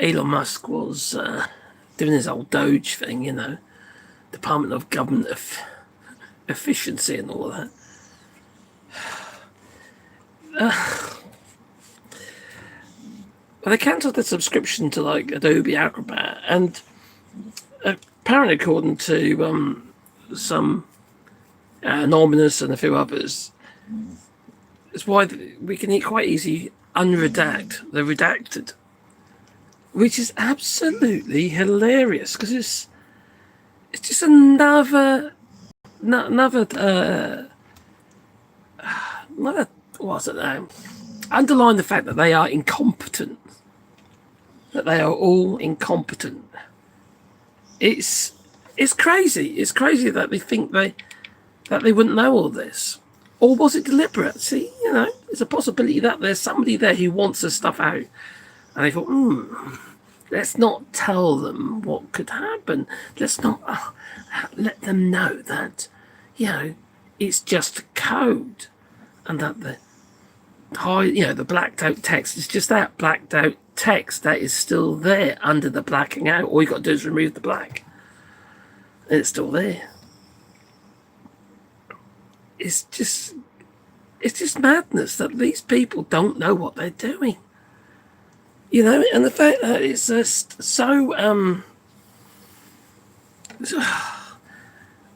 Elon Musk was doing his old Doge thing, you know, Department of Government Efficiency and all that. Well, they cancelled the subscription to like Adobe Acrobat, and apparently, according to some Anonymous and a few others, it's why we can quite easily unredact the redacted, which is absolutely hilarious because it's just another what's it now? Underline the fact that they are incompetent. That they are all incompetent. It's crazy. It's crazy that they think that they wouldn't know all this. Or was it deliberate? See, you know, there's a possibility that there's somebody there who wants this stuff out. And they thought, let's not tell them what could happen. Let's not let them know that, you know, it's just code. And that the blacked out text is just that blacked out text that is still there under the blacking out. All you got to do is remove the black. It's still there. It's just madness that these people don't know what they're doing. You know, and the fact that it's just so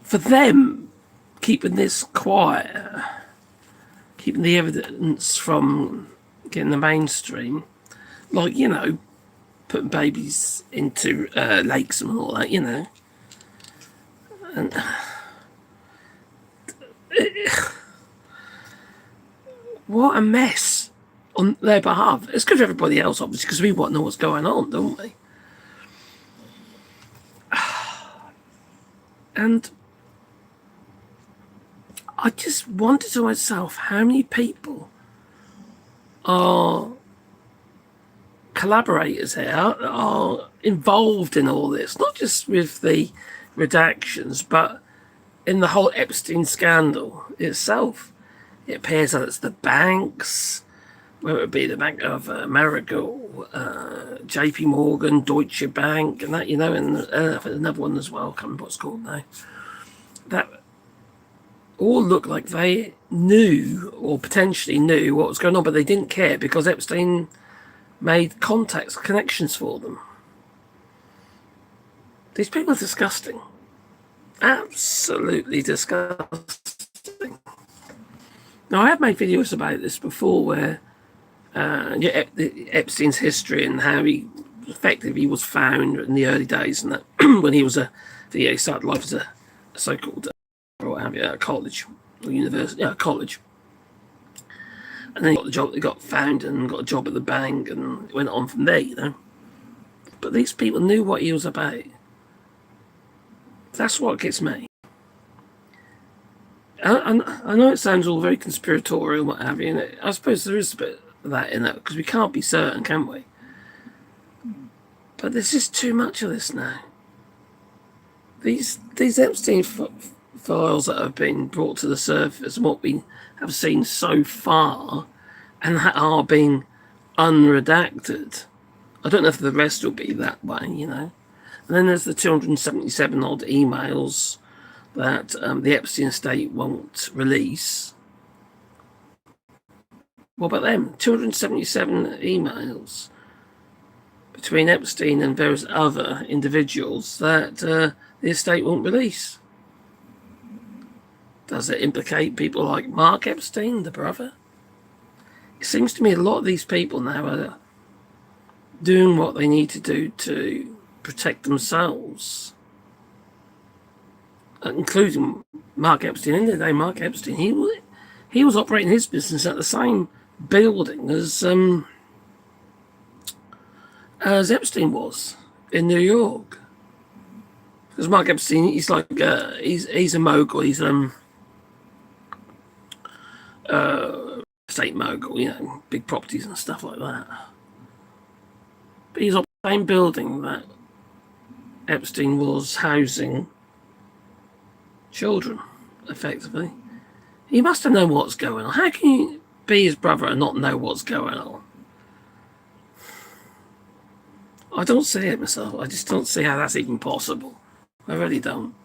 for them keeping this quiet, keeping the evidence from getting the mainstream, like, you know, putting babies into lakes and all that, you know. And what a mess on their behalf. It's good for everybody else, obviously, because we want to know what's going on, don't we? And I just wondered to myself how many people are collaborators here, are involved in all this, not just with the redactions, but in the whole Epstein scandal itself. It appears that it's the banks, whether it be the Bank of America, JP Morgan, Deutsche Bank, and that, you know, and another one as well, I can't remember what it's called now, that all look like they knew or potentially knew what was going on, but they didn't care because Epstein made contacts, connections for them. These people are disgusting. Absolutely disgusting. Now, I have made videos about this before where Epstein's history and how he effectively was found in the early days, and that when he was he started life as a so-called college or university, college, and then he got the job. He got found and got a job at the bank, and went on from there, you know. But these people knew what he was about. That's what gets me. I know it sounds all very conspiratorial and what have you, and I suppose there is a bit of that in that, because we can't be certain, can we? But there's just too much of this now. These Epstein files that have been brought to the surface and what we have seen so far, and that are being unredacted. I don't know if the rest will be that way, you know. And then there's the 277 odd emails that the Epstein estate won't release. What about them? 277 emails between Epstein and various other individuals that the estate won't release. Does it implicate people like Mark Epstein, the brother? It seems to me a lot of these people now are doing what they need to do to protect themselves, including Mark Epstein. In the day, Mark Epstein, he was operating his business at the same building as Epstein was in New York. Because Mark Epstein, he's like he's a mogul. He's estate mogul, you know, big properties and stuff like that. But he's on the same building that Epstein was housing children, effectively. He must have known what's going on. How can you be his brother and not know what's going on? I don't see it myself. I just don't see how that's even possible. I really don't.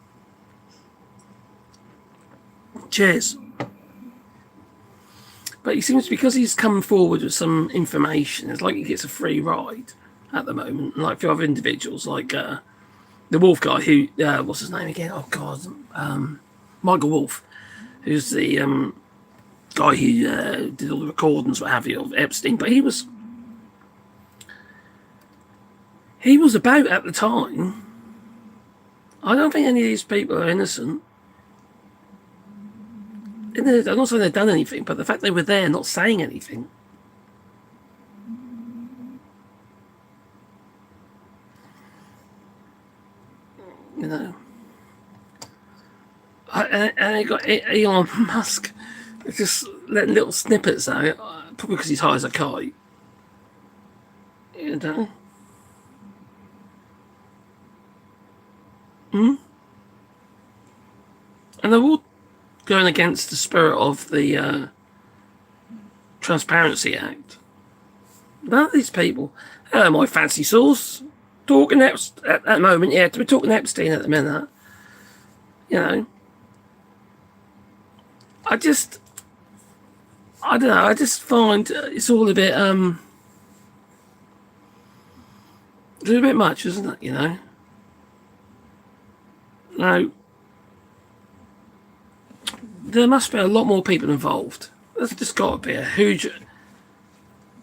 Cheers. But he seems, because he's come forward with some information, it's like he gets a free ride at the moment. Like for other individuals, like the Wolf guy, who what's his name again? Oh God, Michael Wolf, who's the guy who did all the recordings, what have you, of Epstein. But he was about at the time. I don't think any of these people are innocent. I'm not saying they've done anything, but the fact they were there not saying anything. You know. And you got Elon Musk just letting little snippets out, probably because he's high as a kite. You know. And they're all going against the spirit of the Transparency Act. None of these people, hello, my fancy sauce, talking at that moment, yeah, we're talking Epstein at the minute. You know, I don't know, I just find it's all a bit, it's a bit much, isn't it, you know? Now, there must be a lot more people involved. There's just got to be a huge...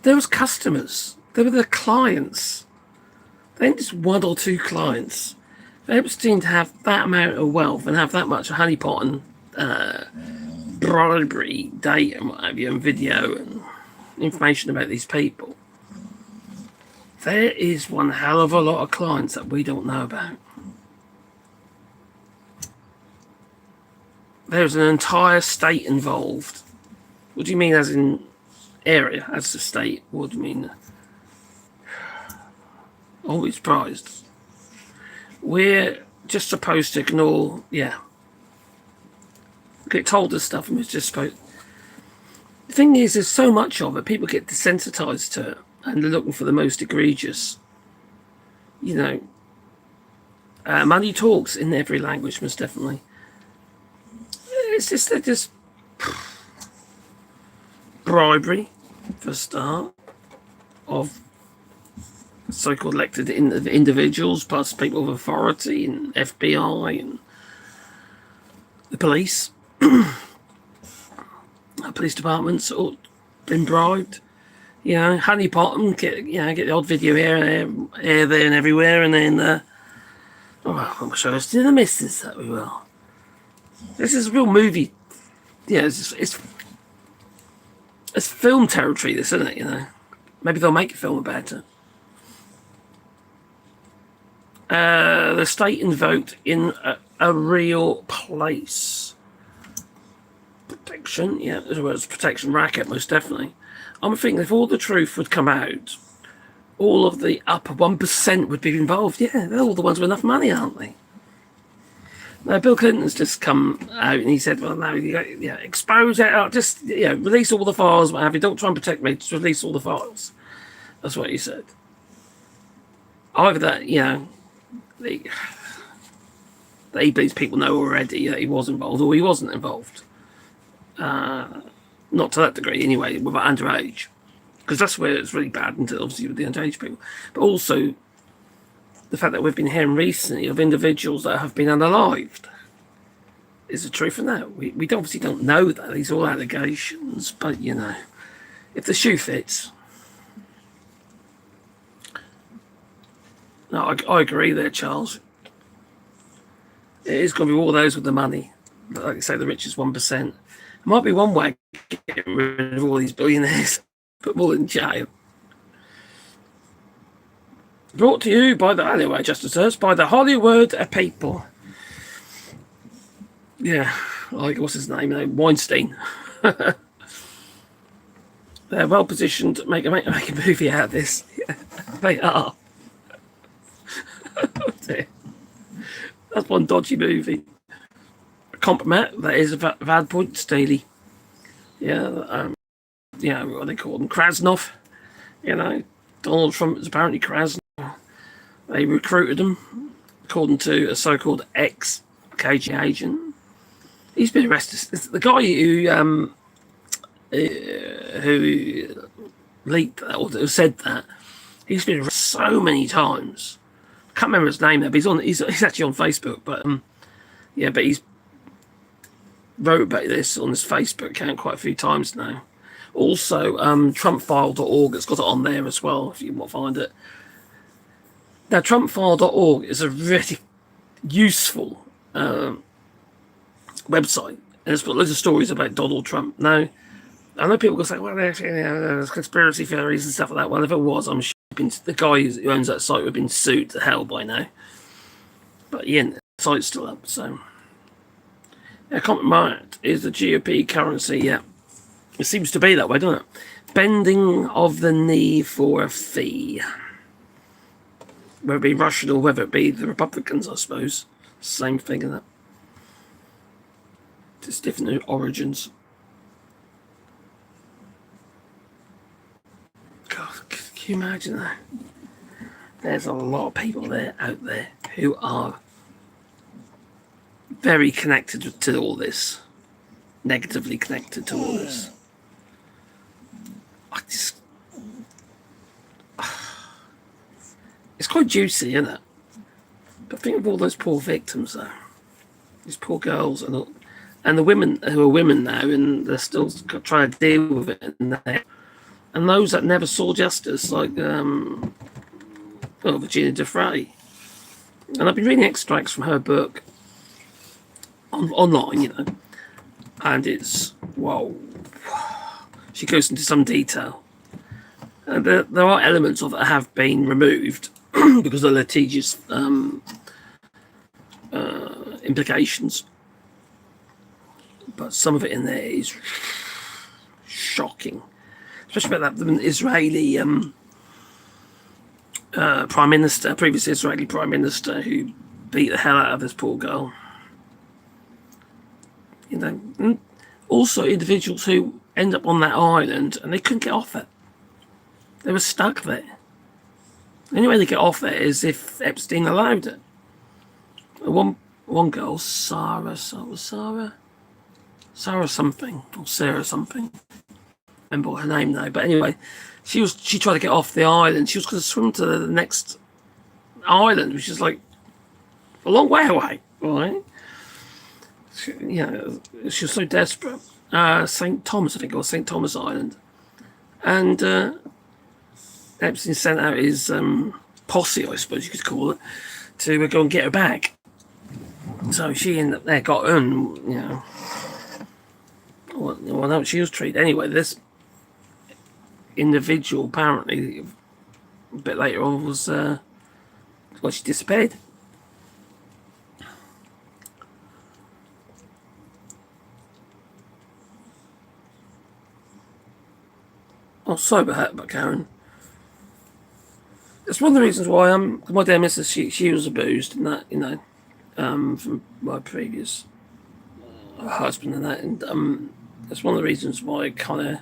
There was customers. There were the clients. They ain't just one or two clients. For Epstein to have that amount of wealth and have that much honeypot and bribery data and what have you, and video and information about these people, there is one hell of a lot of clients that we don't know about. There's an entire state involved. What do you mean as in area, as the state? What do you mean? Always surprised. We're just supposed to ignore, get told this stuff and we're just supposed... The thing is, there's so much of it, people get desensitized to it and they're looking for the most egregious. You know, money talks in every language, most definitely. It's just, they're just bribery, for a start, of so-called elected individuals, plus people of authority, and FBI, and the police, police departments, all been bribed. You know, honeypot them, get the odd video here, there, and everywhere, and then, I'll show us to the missus that we will. This is a real movie. Yeah, it's film territory, this, isn't it? You know, maybe they'll make a film about it. The state invoked in a real place. Protection, yeah, as well as protection racket, most definitely. I'm thinking if all the truth would come out, all of the upper 1% would be involved. Yeah, they're all the ones with enough money, aren't they? Now, Bill Clinton's just come out and he said, well, no, expose it, just, release all the files, what have you. Don't try and protect me, just release all the files. That's what he said. Either that, these people know already that he was involved or he wasn't involved. Not to that degree, anyway, with underage. Because that's where it's really bad, until obviously with the underage people. But also, the fact that we've been hearing recently of individuals that have been unalived. Is the truth in that? We obviously don't know that. These are all allegations. But, if the shoe fits. No, I agree there, Charles. It is going to be all those with the money. But like I say, the richest 1%. It might be one way of getting rid of all these billionaires. Put them all in jail. Brought to you by anyway, just as us, by the Hollywood people. Yeah, like, what's his name? Weinstein. They're well positioned to make a movie out of this. Yeah, they are. That's one dodgy movie. A compliment, that is a bad point, Staley. Yeah, what do they call them? Krasnov. Donald Trump is apparently Krasnov. They recruited him, according to a so-called ex-KG agent. He's been arrested. It's the guy who leaked that, or who said that. He's been arrested so many times. I can't remember his name now, but he's actually on Facebook. But but he's wrote about this on his Facebook account quite a few times now. Also, TrumpFile.org has got it on there as well, if you want to find it. Now, TrumpFile.org is a really useful website. And it's got loads of stories about Donald Trump. Now, I know people will say, well, there's conspiracy theories and stuff like that. Well, if it was, I'm sure the guy who owns that site would have been sued to hell by now. But yeah, the site's still up, so... Yeah, comment is the GOP currency, yeah. It seems to be that way, doesn't it? Bending of the knee for a fee. Whether it be Russian or whether it be the Republicans, I suppose. Same thing, isn't it? Just different origins. God, can you imagine that? There's a lot of people out there who are very connected to all this. Negatively connected to all this. It's quite juicy, isn't it? But think of all those poor victims, though. These poor girls and the women who are women now, and they're still trying to deal with it. And those that never saw justice, like Virginia DeFray. And I've been reading extracts from her book online, and it's, whoa. She goes into some detail. And there are elements of it that have been removed because of litigious implications. But some of it in there is shocking. Especially about that Israeli Prime Minister, previous Israeli Prime Minister, who beat the hell out of this poor girl. And also individuals who end up on that island and they couldn't get off it. They were stuck there. The only way they get off there is if Epstein allowed it. One girl, Sarah something, or Sarah something. I remember her name now, but anyway, she tried to get off the island. She was going to swim to the next island, which is like a long way away, right? She was so desperate. St. Thomas, I think, or St. Thomas Island, and Epstein sent out his posse, I suppose you could call it, to go and get her back. So she ended up there, got her, and no, she was treated anyway. This individual apparently a bit later on was she disappeared. Oh, sorry about that, but Karen. It's one of the reasons why my dear missus, she was abused, and that, from my previous husband and that, and that's one of the reasons why it kind of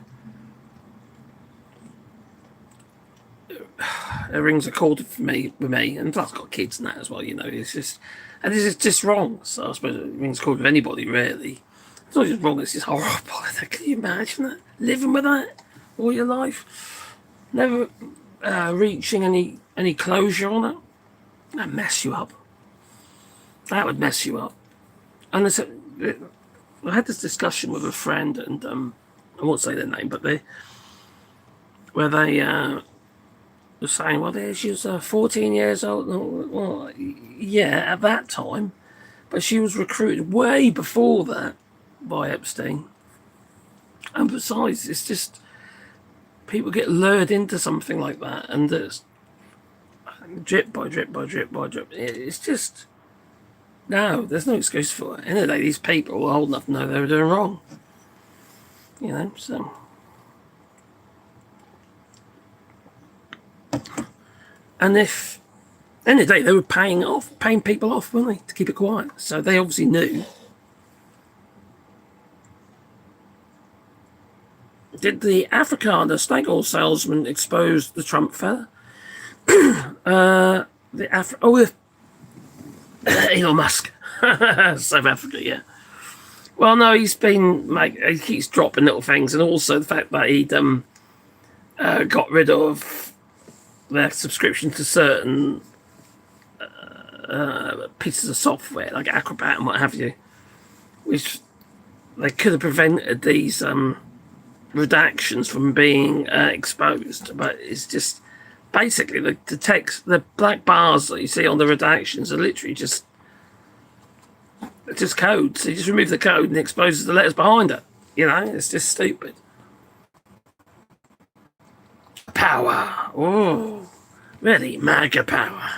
it rings a chord with me, and plus I've got kids and that as well, it's just, and this is just wrong, so I suppose it rings a chord with anybody, really. It's not just wrong, it's just horrible. Can you imagine that? Living with that all your life? Never reaching any closure on it? That'd mess you up. That would mess you up. And I had this discussion with a friend, and I won't say their name, but they were saying, well, she was 14 years old. Well, yeah, at that time, but she was recruited way before that by Epstein. And besides, it's just people get lured into something like that, and it's drip by drip by drip by drip. It's just, no, there's no excuse for it. Anyway, these people are old enough to know they were doing wrong. So. And if, at the end of the day, they were paying people off, weren't they, to keep it quiet. So they obviously knew. Did the Afrikaner snake oil salesman expose the Trump fella? Elon Musk, South Africa, yeah. Well, no, he keeps dropping little things, and also the fact that he'd got rid of their subscription to certain pieces of software like Acrobat and what have you, which they could have prevented these redactions from being exposed. But it's just basically the text, the black bars that you see on the redactions are literally just code. So you just remove the code and it exposes the letters behind it. You know, it's just stupid. Power. Oh, really? MAGA power.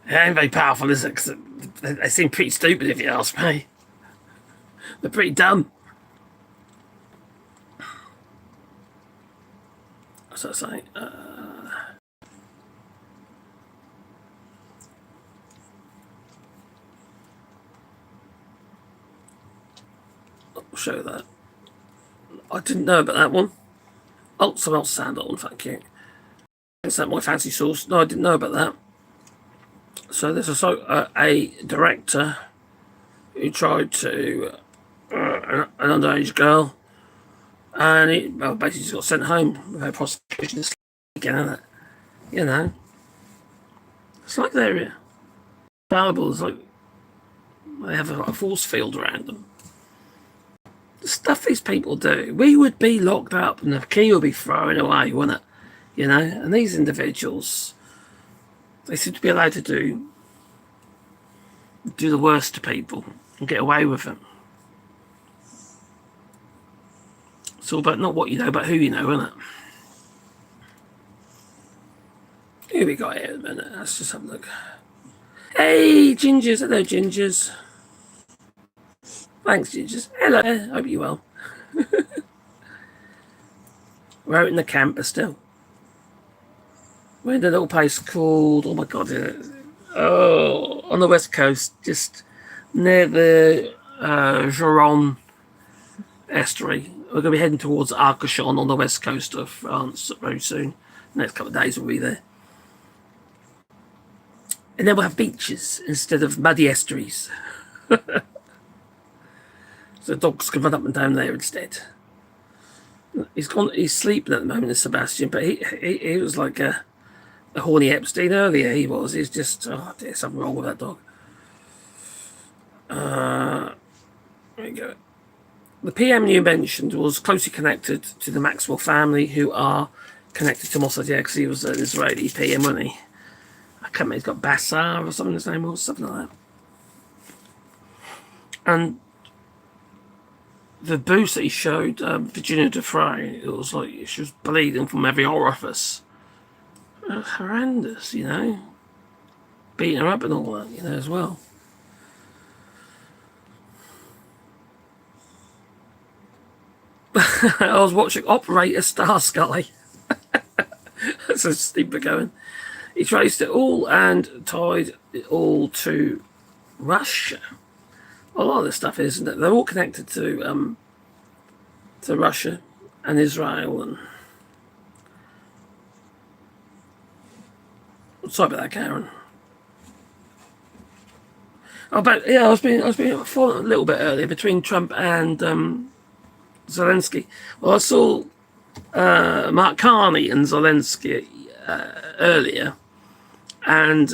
It ain't very powerful, is it? 'Cause they seem pretty stupid, if you ask me. They're pretty dumb. What's that saying? I'll show that. I didn't know about that one. Oh, someone else signed on, thank you. Is that my fancy sauce? No, I didn't know about that. So there's a director who tried to an underage girl, and he basically just got sent home without prosecution again, isn't it? You know, it's like they're fallible. It's like they have a force field around them. The stuff these people do, we would be locked up and the key would be thrown away, wouldn't it? You know, and these individuals, they seem to be allowed to do the worst to people and get away with it. It's all about not what you know, but who you know, isn't it? Who we got here in a minute? Let's just have a look. Hey, Gingers. Hello, Gingers. Thanks, Gingers. Hello. Hope you're well. We're out in the camper still. We're in a little place called, oh my God, on the west coast, just near the Gironde estuary. We're going to be heading towards Arcachon on the west coast of France very soon. The next couple of days we'll be there. And then we'll have beaches instead of muddy estuaries. So dogs can run up and down there instead. He's sleeping at the moment, is Sebastian, but he was like a horny Epstein earlier. He's just, oh dear, something wrong with that dog. There you go. The PM you mentioned was closely connected to the Maxwell family, who are connected to Mossad, yeah, because he was an Israeli PM, wasn't he? I can't remember, he's got Bassar or something, his name was, something like that. And the boost that he showed Virginia DeFray, it was like she was bleeding from every orifice. Horrendous, you know. Beating her up and all that, you know, as well. I was watching Operator Starsky. That's a steeper going. He traced it all and tied it all to Russia. A lot of this stuff is, isn't it? They're all connected to Russia and Israel. And sorry about that, Karen. I was being following a little bit earlier between Trump and Zelensky. Well, I saw Mark Carney and Zelensky earlier, and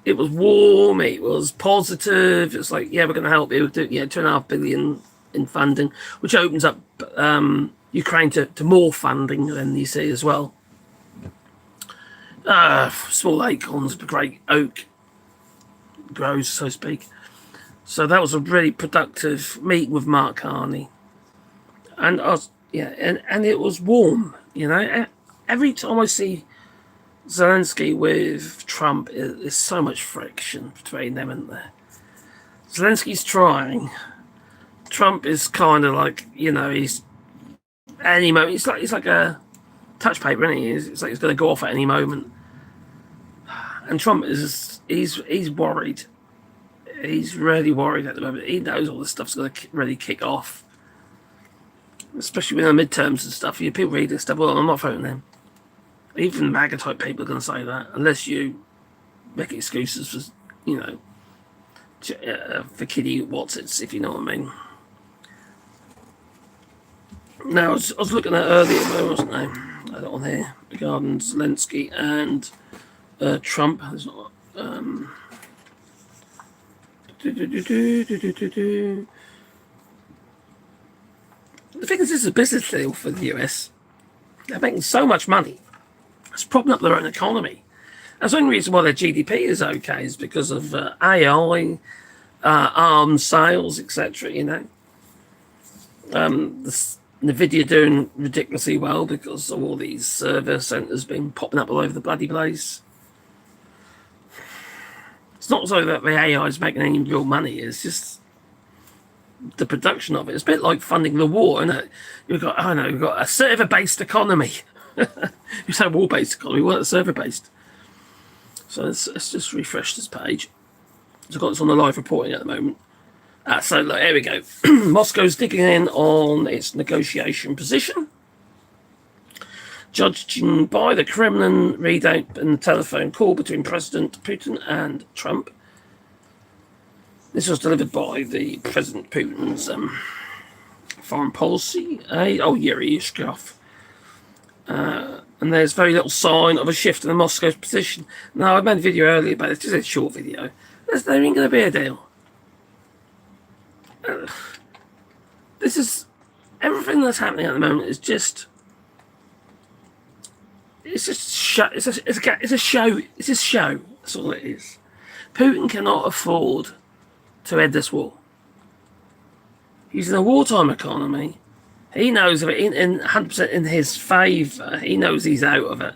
it was warm, it was positive. It's like, yeah, we're going to help you. $2.5 billion in funding, which opens up Ukraine to more funding than you see as well. Small acorns, great oak grows, so to speak. So that was a really productive meeting with Mark Carney, and and it was warm. You know, every time I see Zelensky with Trump, there's so much friction between them, isn't there? Zelensky's trying. Trump is kind of like, you know, he's any moment. He's like a touch paper, isn't he? It's like he's going to go off at any moment. And Trump he's worried. He's really worried at the moment. He knows all this stuff's going to really kick off, especially with the midterms and stuff. People read this stuff. Well, I'm not voting them. Even MAGA type people are going to say that, unless you make excuses for, you know, for kiddie what's-its, if you know what I mean. Now, I was looking at earlier, wasn't I? I had it on here regarding Zelensky and Trump. The thing is, this is a business deal for the US. They're making so much money. It's propping up their own economy. That's the only reason why their GDP is okay is because of AI, arms sales, etc. You know, Nvidia doing ridiculously well because of all these server centers being popping up all over the bloody place. It's not so that the AI is making any real money. It's just the production of it. It's a bit like funding the war, isn't it? You've got a server-based economy. You say war-based economy, well, it's server-based. So let's just refresh this page. So I've got this on the live reporting at the moment. So look, here we go. Moscow's digging in on its negotiation position. Judging by the Kremlin readout and the telephone call between President Putin and Trump. This was delivered by the President Putin's foreign policy aide, Yuri Yushkov. And there's very little sign of a shift in the Moscow's position. Now, I made a video earlier about it, just a short video. There ain't going to be a deal. This is everything that's happening at the moment is just. It's just show. It's a show. It's a show. That's all it is. Putin cannot afford to end this war. He's in a wartime economy. He knows of it in 100% in his favour. He knows he's out of it.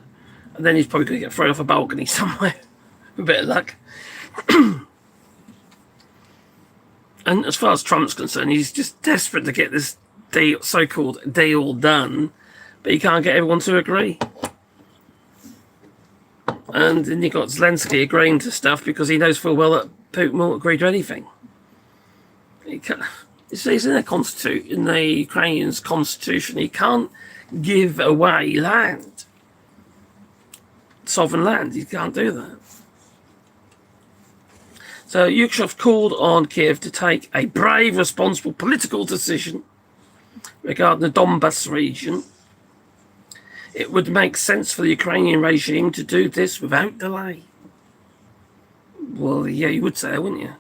And then he's probably going to get thrown off a balcony somewhere. With a bit of luck. And as far as Trump's concerned, he's just desperate to get this deal, so-called deal done. But he can't get everyone to agree. And then you've got Zelensky agreeing to stuff because he knows full well that Putin won't agree to anything. He's in the Ukrainian's constitution. He can't give away land, sovereign land. He can't do that. So Yushkov called on Kiev to take a brave, responsible political decision regarding the Donbass region. It would make sense for the Ukrainian regime to do this without delay. Well, yeah, you would say, wouldn't you?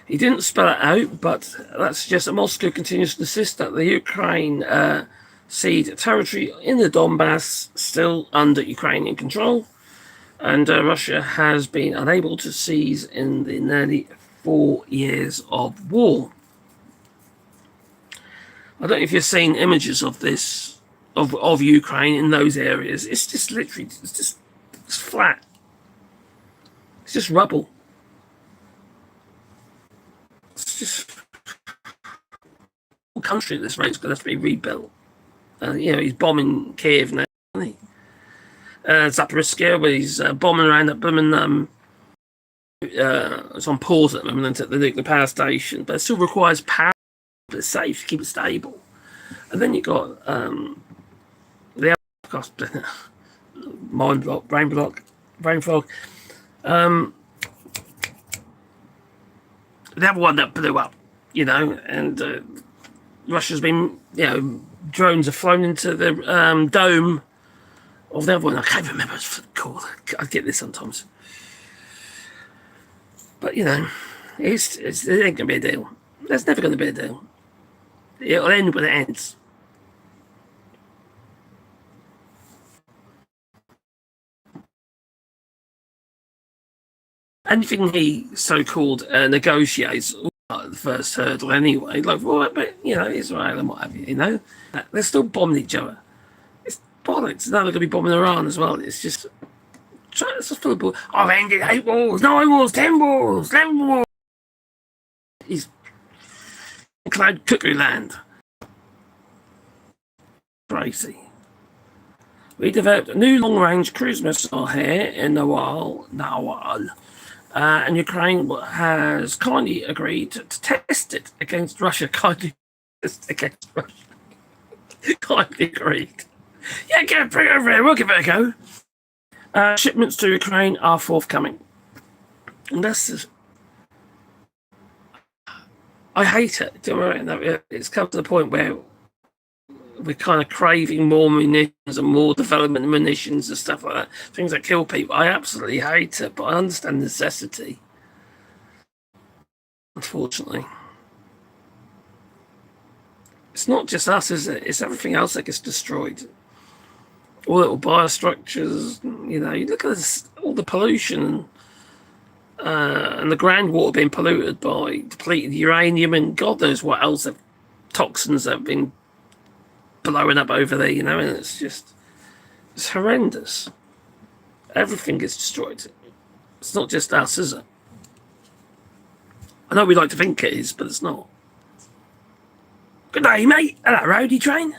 He didn't spell it out, but that suggests that Moscow continues to insist that the Ukraine cede territory in the Donbass still under Ukrainian control, and Russia has been unable to seize in the nearly 4 years of war. I don't know if you've seen images of this, of Ukraine in those areas. It's just literally, it's flat. It's just rubble. It's just the country at this rate is going to have to be rebuilt. He's bombing Kiev now, isn't he? Zaporizhzhia, where he's bombing around that blooming it's on pause at the moment at the nuclear power station, but it still requires power to keep it safe, to keep it stable. And then you've got the other mind block, brain fog. The other one that blew up, and Russia's been, drones have flown into the dome of the other one. I can't remember what it's called. I get this sometimes. But, it ain't going to be a deal. There's never going to be a deal. It'll end when it ends. Anything he so-called negotiates, the first hurdle anyway, but, Israel and what have you, they're still bombing each other. It's bollocks. Now they're going to be bombing Iran as well. It's just full of bull. I've ended 8 wars, 9 wars, 10 wars, 11 wars. He's cloud cuckoo land. Crazy. We developed a new long-range cruise missile here in Nawal. And Ukraine has kindly agreed to test it against Russia. Kindly agreed. Yeah, get bring it over here. We'll give it a go. Shipments to Ukraine are forthcoming. And that's just, I hate it. Do you know what I mean? It's come to the point where we're kind of craving more munitions and more development munitions and stuff like that. Things that kill people. I absolutely hate it, but I understand necessity. Unfortunately. It's not just us, is it? It's everything else that gets destroyed. All little biostructures, you know, you look at this, all the pollution and the groundwater being polluted by depleted uranium and God knows what else of toxins that have been blowing up over there, you know, and it's horrendous. Everything gets destroyed. It's not just us, is it? I know we like to think it is, but it's not. Good day, mate. Hello, roadie train.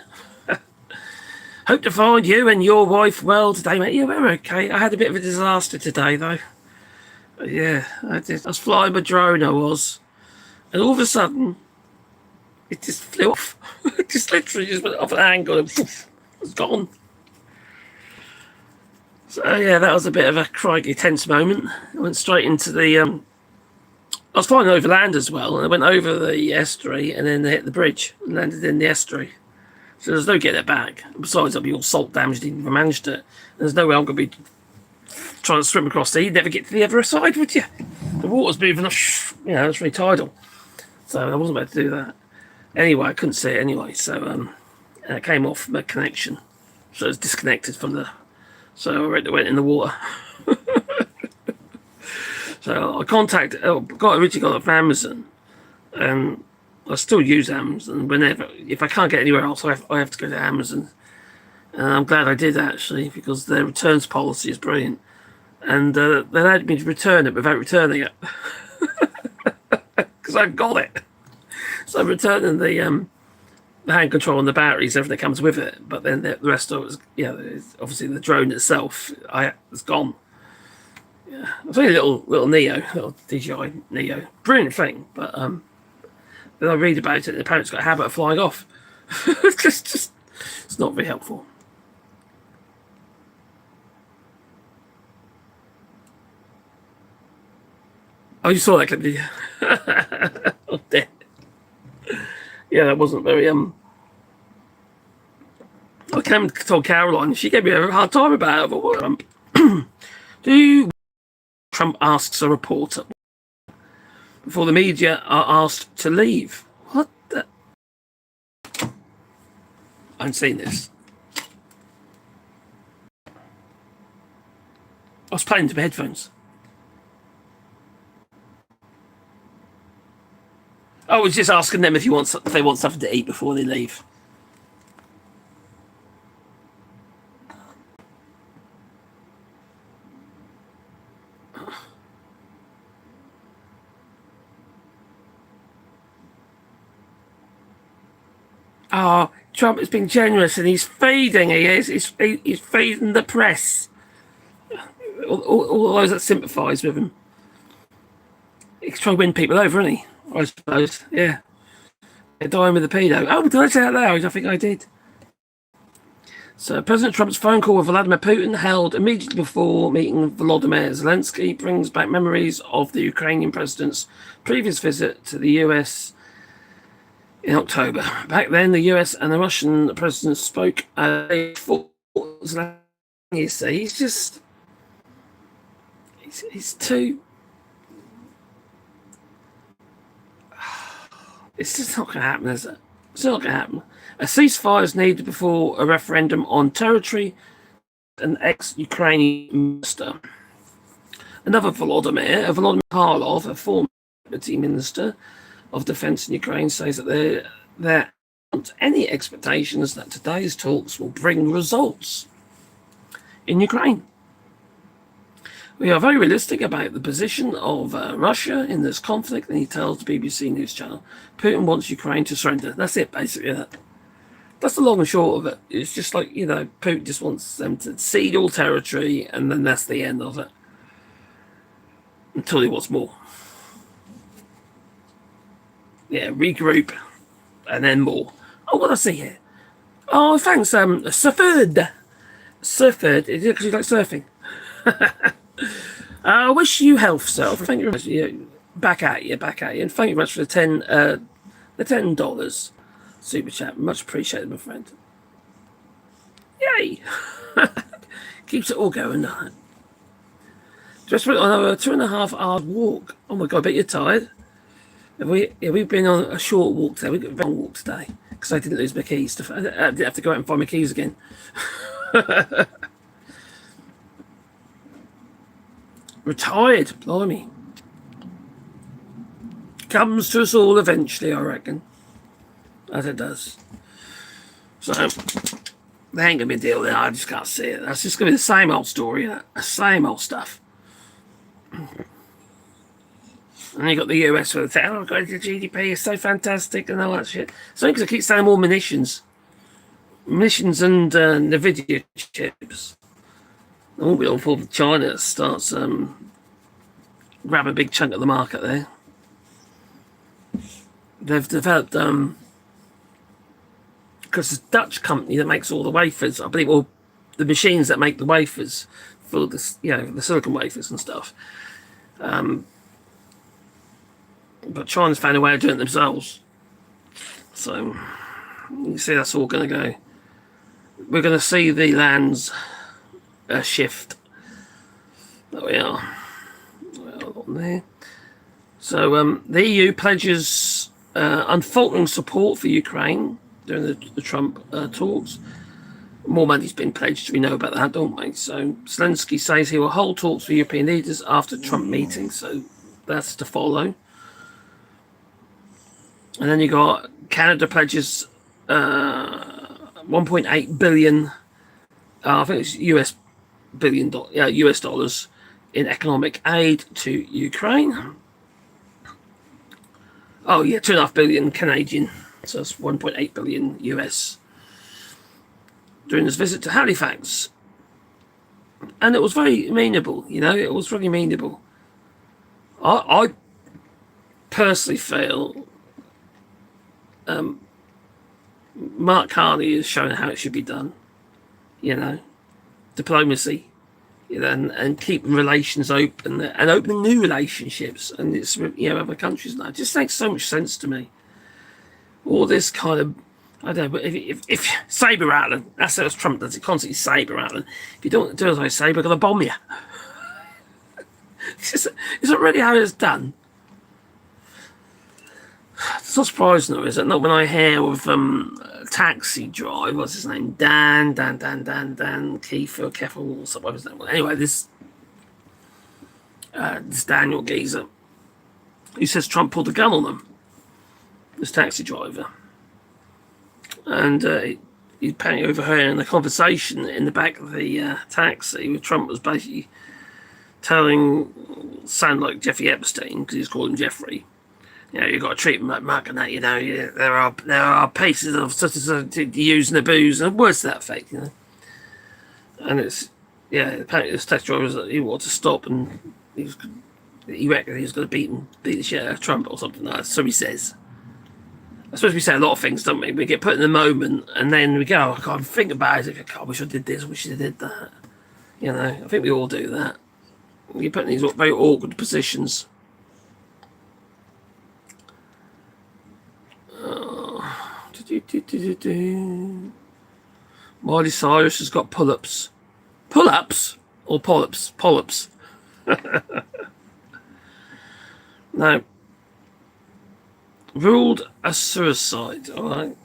Hope to find you and your wife well today, mate. Yeah, we're okay. I had a bit of a disaster today, though. Yeah, I was flying my drone, I was. And all of a sudden, it just flew off. It just literally just went off an angle and poof, it was gone. So, yeah, that was a bit of a crikey tense moment. I went straight into the... I was flying over land as well, and I went over the estuary and then hit the bridge and landed in the estuary. So there's no getting it back. Besides, I'll be all salt damaged, didn't even manage it. There's no way I'm going to be trying to swim across there. You'd never get to the other side, would you? The water's moving, you know, it's very tidal. So I wasn't able to do that. Anyway, I couldn't see it anyway, so it came off my connection. So it was disconnected from the... So I went in the water. So I originally got it from Amazon, and I still use Amazon if I can't get anywhere else, I have to go to Amazon. And I'm glad I did actually, because their returns policy is brilliant. And they allowed me to return it without returning it. Because I got it. So I'm returning the hand control and the batteries, everything comes with it. But then the rest of it was, obviously the drone itself, it's gone. Yeah, it's only a little DJI Neo. Brilliant thing, but then I read about it and apparently it's got a habit of flying off. just it's not very helpful. Oh, you saw that clip, did you? Oh, dear. Yeah, that wasn't very I came and told Caroline, she gave me a hard time about it. But, Trump asks a reporter before the media are asked to leave. What the? I haven't seen this. I was playing to my headphones. I was just asking them if they want something to eat before they leave. Oh, Trump has been generous and he's feeding. He is. He's feeding the press. All those that sympathise with him. He's trying to win people over, isn't he? I suppose. Yeah. They're dying with a pedo. Oh, did I say that loud? I think I did. So President Trump's phone call with Vladimir Putin, held immediately before meeting Volodymyr Zelensky, brings back memories of the Ukrainian president's previous visit to the US in October. Back then, the US and the Russian president spoke for Zelensky. He's too... It's just not going to happen, is it? It's not going to happen. A ceasefire is needed before a referendum on territory. An ex-Ukrainian minister. Another Volodymyr Karlov, a former deputy minister of defense in Ukraine, says that there aren't any expectations that today's talks will bring results in Ukraine. We are very realistic about the position of Russia in this conflict, and he tells the BBC News channel, Putin wants Ukraine to surrender. That's it, basically. That's the long and short of it. It's just like, Putin just wants them to cede all territory, and then that's the end of it. Until he wants more. Yeah, regroup, and then more. Oh, what I see here? Oh, thanks, Surford. Surford, is it because you like surfing? I wish you health, sir. Thank you very much. Yeah, back at you, and thank you very much for the $10 super chat. Much appreciated, my friend. Yay! Keeps it all going. Just went on a 2.5 hour walk. Oh my god, I bet you're tired. We've been on a short walk today. We've got a long walk today because I didn't lose my keys. I didn't have to go out and find my keys again. Retired, blimey. Comes to us all eventually, I reckon. As it does. So, there ain't gonna be a deal there. I just can't see it. That's just gonna be the same old story, the same old stuff. And you got the US where they say, oh, God, the GDP is so fantastic and all that shit. So because I keep saying more munitions. Munitions and NVIDIA chips. I won't be all for China starts grab a big chunk of the market there. They've developed because it's a Dutch company that makes all the wafers, I believe, or the machines that make the wafers for this, the silicon wafers and stuff. But China's found a way of doing it themselves. So you see, that's all going to go. We're going to see the lands shift. There we are. On there. So the EU pledges unfaltering support for Ukraine during the Trump talks. More money's been pledged. We know about that, don't we? So Zelensky says he will hold talks for European leaders after Trump meeting. So that's to follow. And then you got Canada pledges 1.8 billion. I think it's US dollars in economic aid to Ukraine. Oh yeah, 2.5 billion Canadian. So that's 1.8 billion US. During this visit to Halifax. And it was very amenable, it was really amenable. I personally feel Mark Carney has shown how it should be done, diplomacy, and keeping relations open and opening new relationships, and it's other countries now. It just makes so much sense to me. All this kind of, I don't know, but if saber rattling, that's how Trump does it, constantly saber rattling. If you don't do as I say, we're going to bomb you. Is it really how it's done? It's not surprising though, is it? Not when I hear of taxi driver, what's his name? Dan Kiefer, Keffel, or something. His name. Well, anyway, this Daniel geezer, who says Trump pulled a gun on them. This taxi driver, and he apparently overheard a conversation in the back of the taxi where Trump was basically sound like Jeffrey Epstein, because he's called him Jeffrey. You've got to treat them like Mark and that, there are pieces of such as to use and abuse, and words to that effect, And it's, apparently this taxi driver, he wanted to stop, and he reckoned he was going to beat the shit out of Trump or something like that, so he says. I suppose we say a lot of things, don't we? We get put in the moment, and then we go, I can't think about it. I wish I did this, I wish I did that. I think we all do that. You put in these very awkward positions. Miley Cyrus has got pull-ups. Pull-ups? Or polyps? Polyps. Now, ruled a suicide, all right?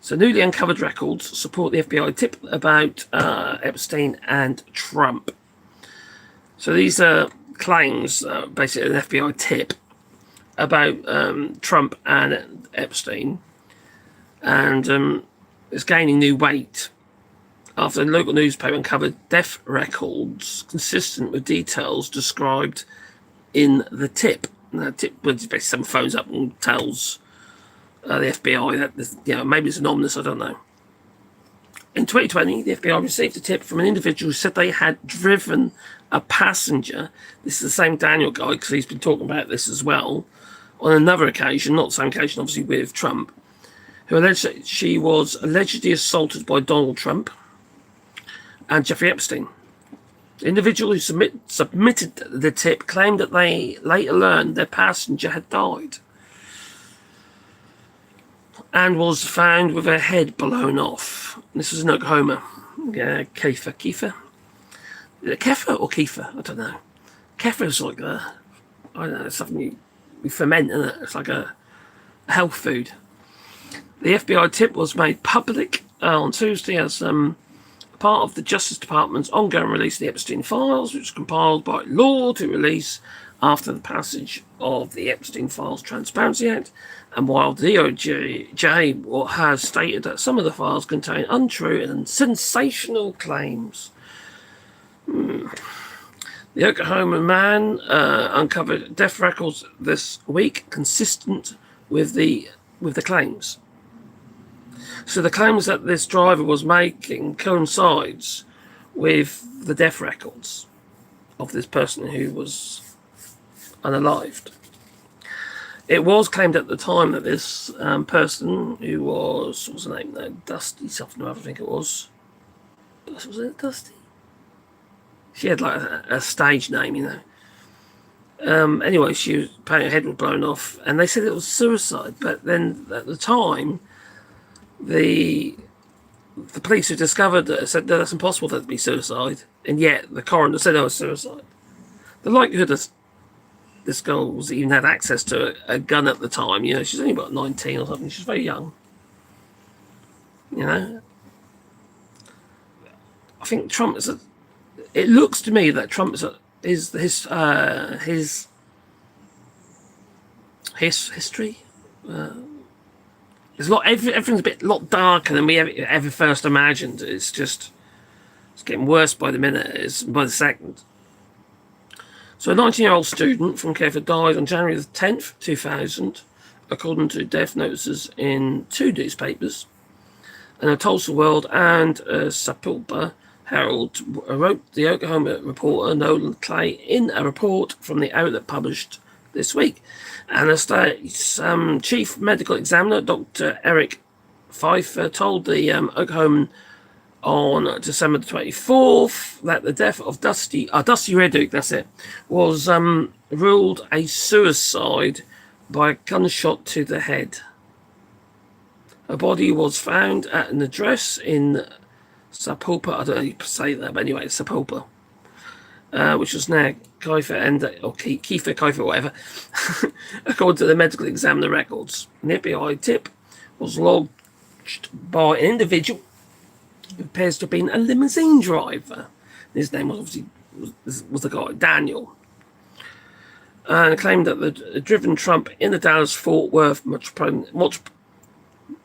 So newly uncovered records support the FBI tip about Epstein and Trump. So these are claims, basically an FBI tip about Trump and Epstein. And it's gaining new weight after a local newspaper uncovered death records consistent with details described in the tip. The tip basically someone phones up and tells the FBI that maybe it's anonymous, I don't know. In 2020, the FBI received a tip from an individual who said they had driven a passenger. This is the same Daniel guy, because he's been talking about this as well on another occasion, not the same occasion, obviously, with Trump. who alleged that she was allegedly assaulted by Donald Trump and Jeffrey Epstein. The individual who submitted the tip claimed that they later learned their passenger had died and was found with her head blown off. This was in Oklahoma. Kefir. Is it Kefir or Kefir? I don't know. Kefir is like I don't know, it's something you ferment, isn't it? It's like a health food. The FBI tip was made public on Tuesday as part of the Justice Department's ongoing release of the Epstein files, which was compiled by law to release after the passage of the Epstein Files Transparency Act, and while the DOJ has stated that some of the files contain untrue and sensational claims. The Oklahoma man uncovered death records this week consistent with the claims. So the claims that this driver was making coincides with the death records of this person who was unalived. It was claimed at the time that this person who was, what's her name? No, Dusty something or other, I think it was. Was it Dusty? She had like a stage name, you know. Anyway, her head was blown off, and they said it was suicide. But then at the time, the police who discovered it said that that's impossible for it to be suicide, and yet the coroner said it was suicide. The likelihood of this girl was even had access to a gun at the time, you know, she's only about 19 or something, she's very young, you know. I think Trump is it looks to me that Trump is his history. There's everything's a lot darker than we ever first imagined. It's getting worse by the minute, by the second. So a 19-year-old student from Kefir died on January the 10th, 2000, according to death notices in 2 newspapers. And a Tulsa World and a Sapulpa Herald wrote the Oklahoma reporter Nolan Clay in a report from the outlet published this week. And the state's chief medical examiner, Dr. Eric Pfeiffer, told the Oklahoman on December the 24th that the death of Dusty Reddick, that's it, was ruled a suicide by a gunshot to the head. Her body was found at an address in Sapulpa, I don't know how you say that, but anyway, Sapulpa, which was now Kefir, Kefir, whatever, according to the medical examiner records. An FBI tip was lodged by an individual who appears to have been a limousine driver. His name was obviously was the guy, Daniel. And claimed that the driven Trump in the Dallas-Fort Worth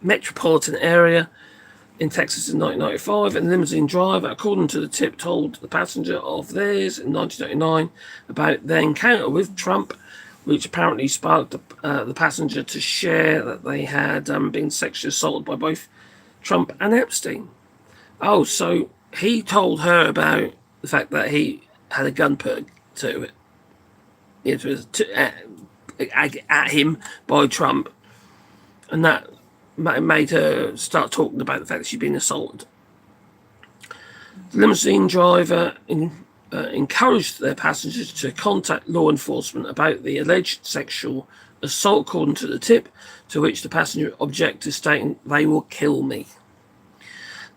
metropolitan area in Texas in 1995, and the limousine driver, according to the tip, told the passenger of theirs in 1999 about their encounter with Trump, which apparently sparked the passenger to share that they had been sexually assaulted by both Trump and Epstein. Oh, so he told her about the fact that he had a gun put to it. It was at him by Trump, and that made her start talking about the fact that she'd been assaulted. The limousine driver encouraged their passengers to contact law enforcement about the alleged sexual assault, according to the tip, to which the passenger objected, stating, "They will kill me."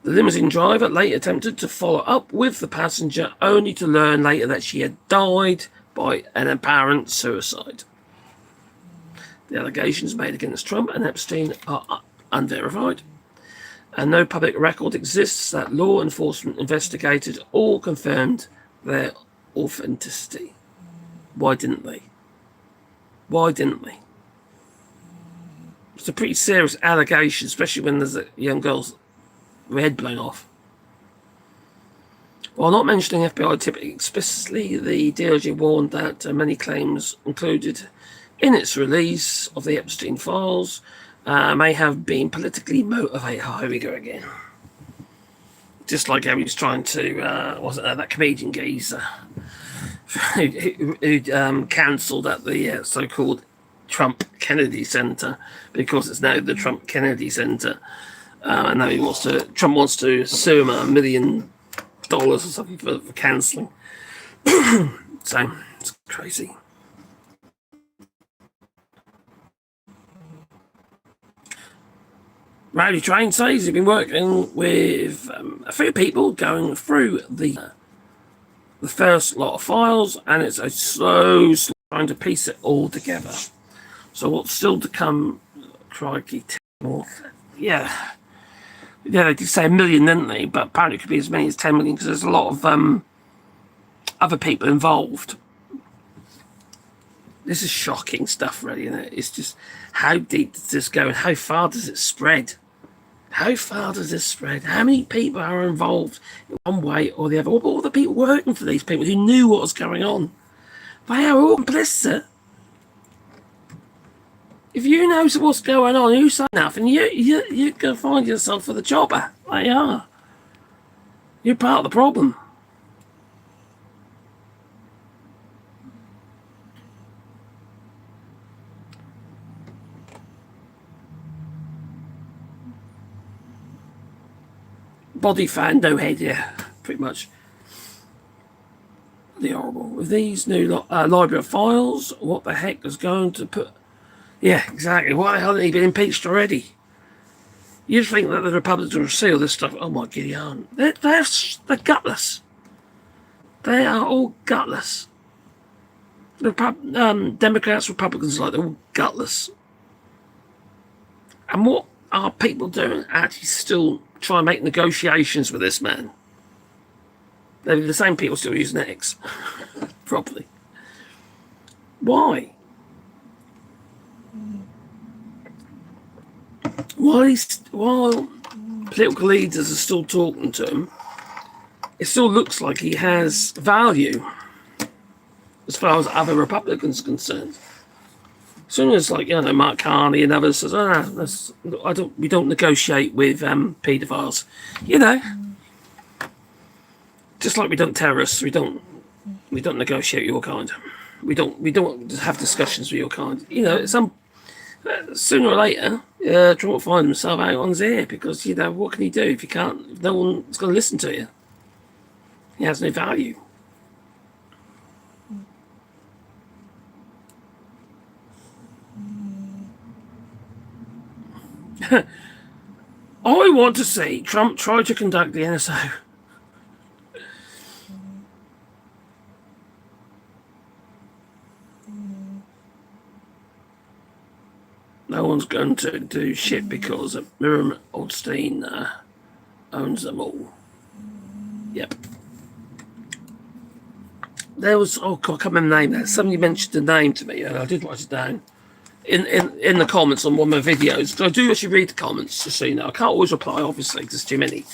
The limousine driver later attempted to follow up with the passenger, only to learn later that she had died by an apparent suicide. The allegations made against Trump and Epstein are unverified, and no public record exists that law enforcement investigated or confirmed their authenticity. Why didn't they? It's a pretty serious allegation, especially when there's a young girl's head blown off. While not mentioning FBI tip explicitly, the DOJ warned that many claims included in its release of the Epstein files may have been politically motivated. Oh, here we go again. Just like how he was trying to, wasn't that comedian geezer who cancelled at the so-called Trump Kennedy Center because it's now the Trump Kennedy Center. And now Trump wants to sue him $1 million or something for cancelling. So it's crazy. Rowdy Train says he's been working with a few people going through the first lot of files, and it's a slow trying to piece it all together. So what's still to come? Crikey, yeah, they did say 1 million, didn't they? But apparently it could be as many as 10 million because there's a lot of other people involved. This is shocking stuff, really, isn't it? It's just, how deep does this go and how far does it spread? How far does this spread? How many people are involved in one way or the other? What about all the people working for these people who knew what was going on? They are all complicit. If you know what's going on, you say nothing, you're going to find yourself for the jobber. They are. You're part of the problem. Body fan, no head, yeah, pretty much. The horrible. With these new library of files, what the heck is going to put... Yeah, exactly. Why hasn't he been impeached already? You'd think that the Republicans will see all this stuff. Oh my Gideon. They're gutless. They are all gutless. Democrats, Republicans, they're all gutless. And what are people doing? Actually still try and make negotiations with this man. They're the same people still using X properly. Why? While political leaders are still talking to him, it still looks like he has value as far as other Republicans are concerned. As soon as, Mark Carney and others says, we don't negotiate with paedophiles, just like we don't terrorists, we don't negotiate with your kind. We don't have discussions with your kind. Sooner or later, Trump will find himself out on his ear because what can he do if no one's going to listen to you? He has no value. I want to see Trump try to conduct the NSO. No one's going to do shit because Miriam Goldstein owns them all. Yep. There was, I can't remember the name there. Somebody mentioned the name to me and I did write it down. In the comments on one of my videos. So I do actually read the comments, just so you know. I can't always reply, obviously, because there's too many.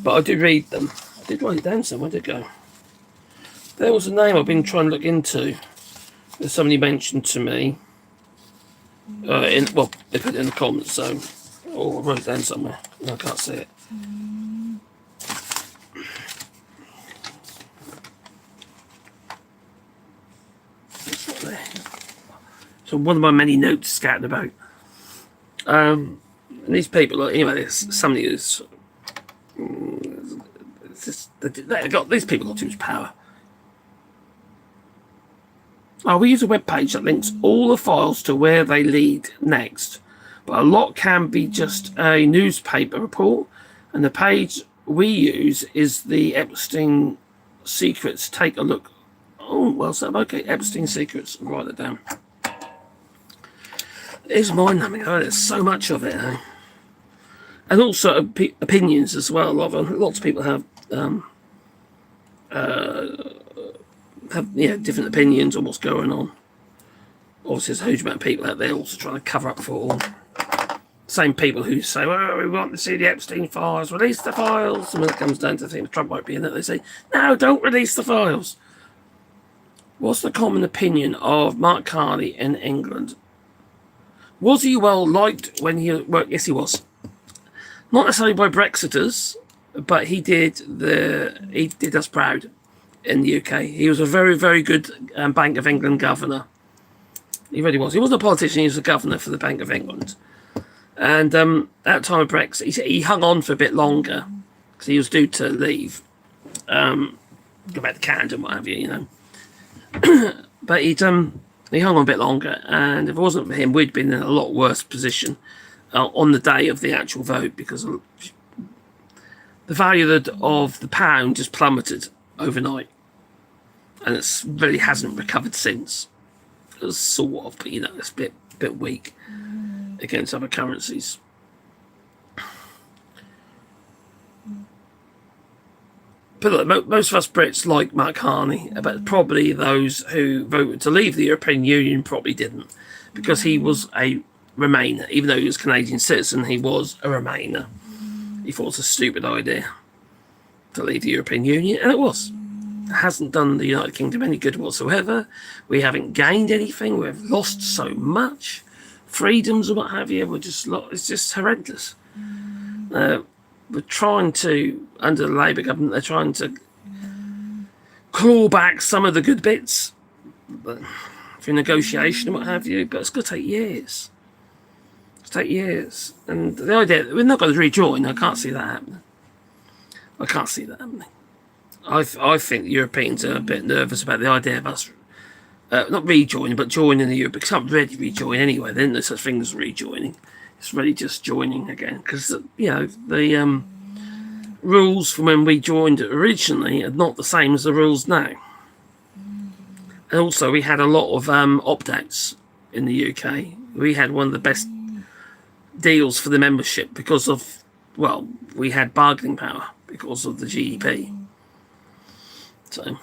But I do read them. I did write it down somewhere. Where did it go? There was a name I've been trying to look into that somebody mentioned to me. They put it in the comments, so... Oh, I wrote it down somewhere. No, I can't see it. It's not there. So one of my many notes scattered about. And these people, there's somebody who's... these people got too much power. We use a web page that links all the files to where they lead next. But a lot can be just a newspaper report. And the page we use is the Epstein Secrets. Take a look. Oh, well said. Okay, Epstein Secrets. I'll write that down. It's mind-numbing. There's so much of it. And also opinions as well. Lots of people have different opinions on what's going on. Obviously, there's a huge amount of people out there also trying to cover up for it all. Same people who say, well, we want to see the Epstein files, release the files. And when it comes down to the thing, Trump won't be in it, they say, no, don't release the files. What's the common opinion of Mark Carney in England? Was he well liked when he worked? Yes, he was. Not necessarily by Brexiters, but he did us proud in the UK. He was a very, very good Bank of England governor. He really was. He wasn't a politician. He was a governor for the Bank of England. And at the time of Brexit, he hung on for a bit longer because he was due to leave, go back to Canada and what have you, But he hung on a bit longer, and if it wasn't for him, we'd been in a lot worse position on the day of the actual vote, because the value of the pound just plummeted overnight, and it really hasn't recovered since. It was sort of, but it's a bit weak against other currencies. But look, most of us Brits like Mark Carney, but probably those who voted to leave the European Union probably didn't, because he was a Remainer. Even though he was a Canadian citizen, he was a Remainer. He thought it was a stupid idea to leave the European Union, and it was. It hasn't done the United Kingdom any good whatsoever. We haven't gained anything. We've lost so much. Freedoms and what have you. It's just horrendous. We're trying to, under the Labour government, they're trying to claw back some of the good bits through negotiation and what have you, but it's going to take years. And the idea that we're not going to rejoin, I can't see that happening. I think the Europeans are a bit nervous about the idea of us not rejoining, but joining the Europe, because I'm ready to rejoin anyway. There's no such thing as rejoining. It's really just joining again, because the rules from when we joined originally are not the same as the rules now. And also, we had a lot of opt-outs in the UK. We had one of the best deals for the membership because of, we had bargaining power because of the GDP. So,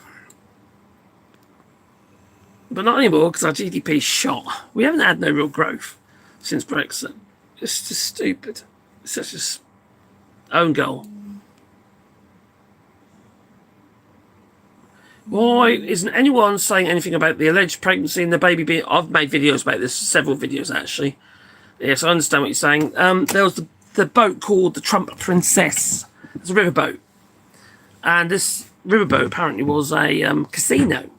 but not anymore, because our GDP is shot. We haven't had no real growth since Brexit. It's just stupid. It's such a own goal. Why isn't anyone saying anything about the alleged pregnancy and the baby being... I've made videos about this, several videos actually. Yes, I understand what you're saying. There was the boat called the Trump Princess. It's a riverboat. And this riverboat apparently was a casino.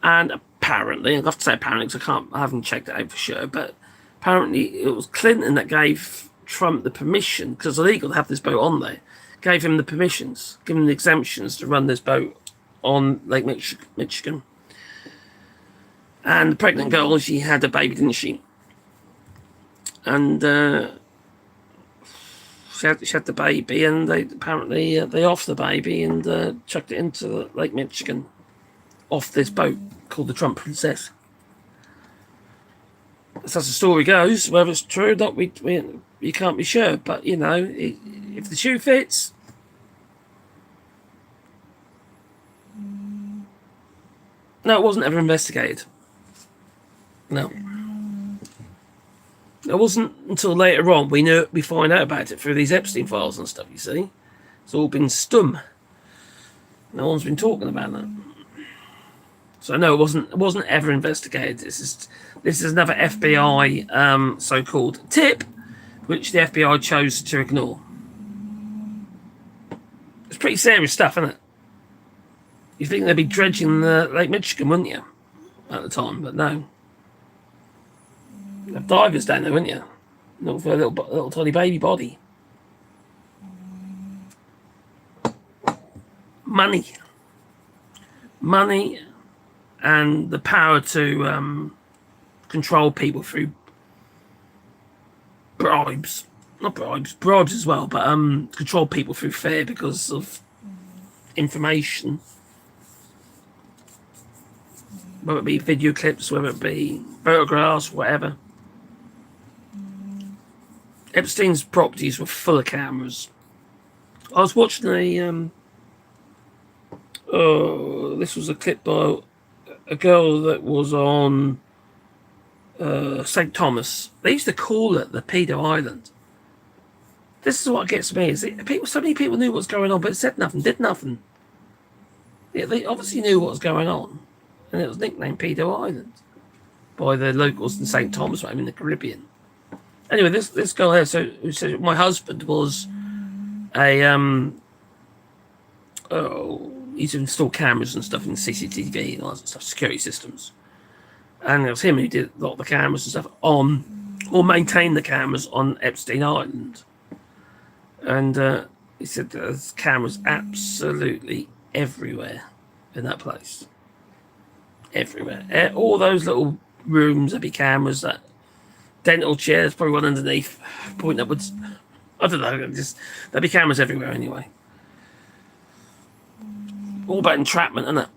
And apparently, I'll have to say apparently because I haven't checked it out for sure, but apparently it was Clinton that gave Trump the permission, because it's illegal to have this boat on there, gave him the permissions, gave him the exemptions to run this boat on Lake Michigan. And the pregnant girl, she had a baby, didn't she? And she had the baby, and they apparently they offed the baby and chucked it into Lake Michigan off this boat called the Trump Princess. That's as the story goes. Whether it's true or not, we can't be sure. But if the shoe fits. No, it wasn't ever investigated. No. It wasn't until later on we find out about it through these Epstein files and stuff, you see. It's all been stum. No one's been talking about that. So no, it wasn't ever investigated. This is another FBI so-called tip, which the FBI chose to ignore. It's pretty serious stuff, isn't it? You think they'd be dredging Lake Michigan, wouldn't you, at the time? But no. They have divers down there, wouldn't you? Not for a little tiny baby body. Money, and the power to control people through bribes. Not bribes as well, but control people through fear because of information. Whether it be video clips, whether it be photographs, whatever. Epstein's properties were full of cameras. I was watching this was a clip by a girl that was on St. Thomas. They used to call it the Pedo Island. This is what gets me, is so many people knew what was going on, but said nothing, did nothing. Yeah, they obviously knew what was going on, and it was nicknamed Pedo Island by the locals in St. Thomas, in the Caribbean. Anyway, this girl here, who said my husband was he's installed cameras and stuff in CCTV and all that stuff, security systems. and it was him who did a lot of the cameras and stuff on, or maintained the cameras on Epstein Island. And he said there's cameras absolutely everywhere in that place. Everywhere. All those little rooms, there'd be cameras. That dental chairs, probably one underneath, pointing upwards. I don't know. There'd be cameras everywhere anyway. All about entrapment, isn't it?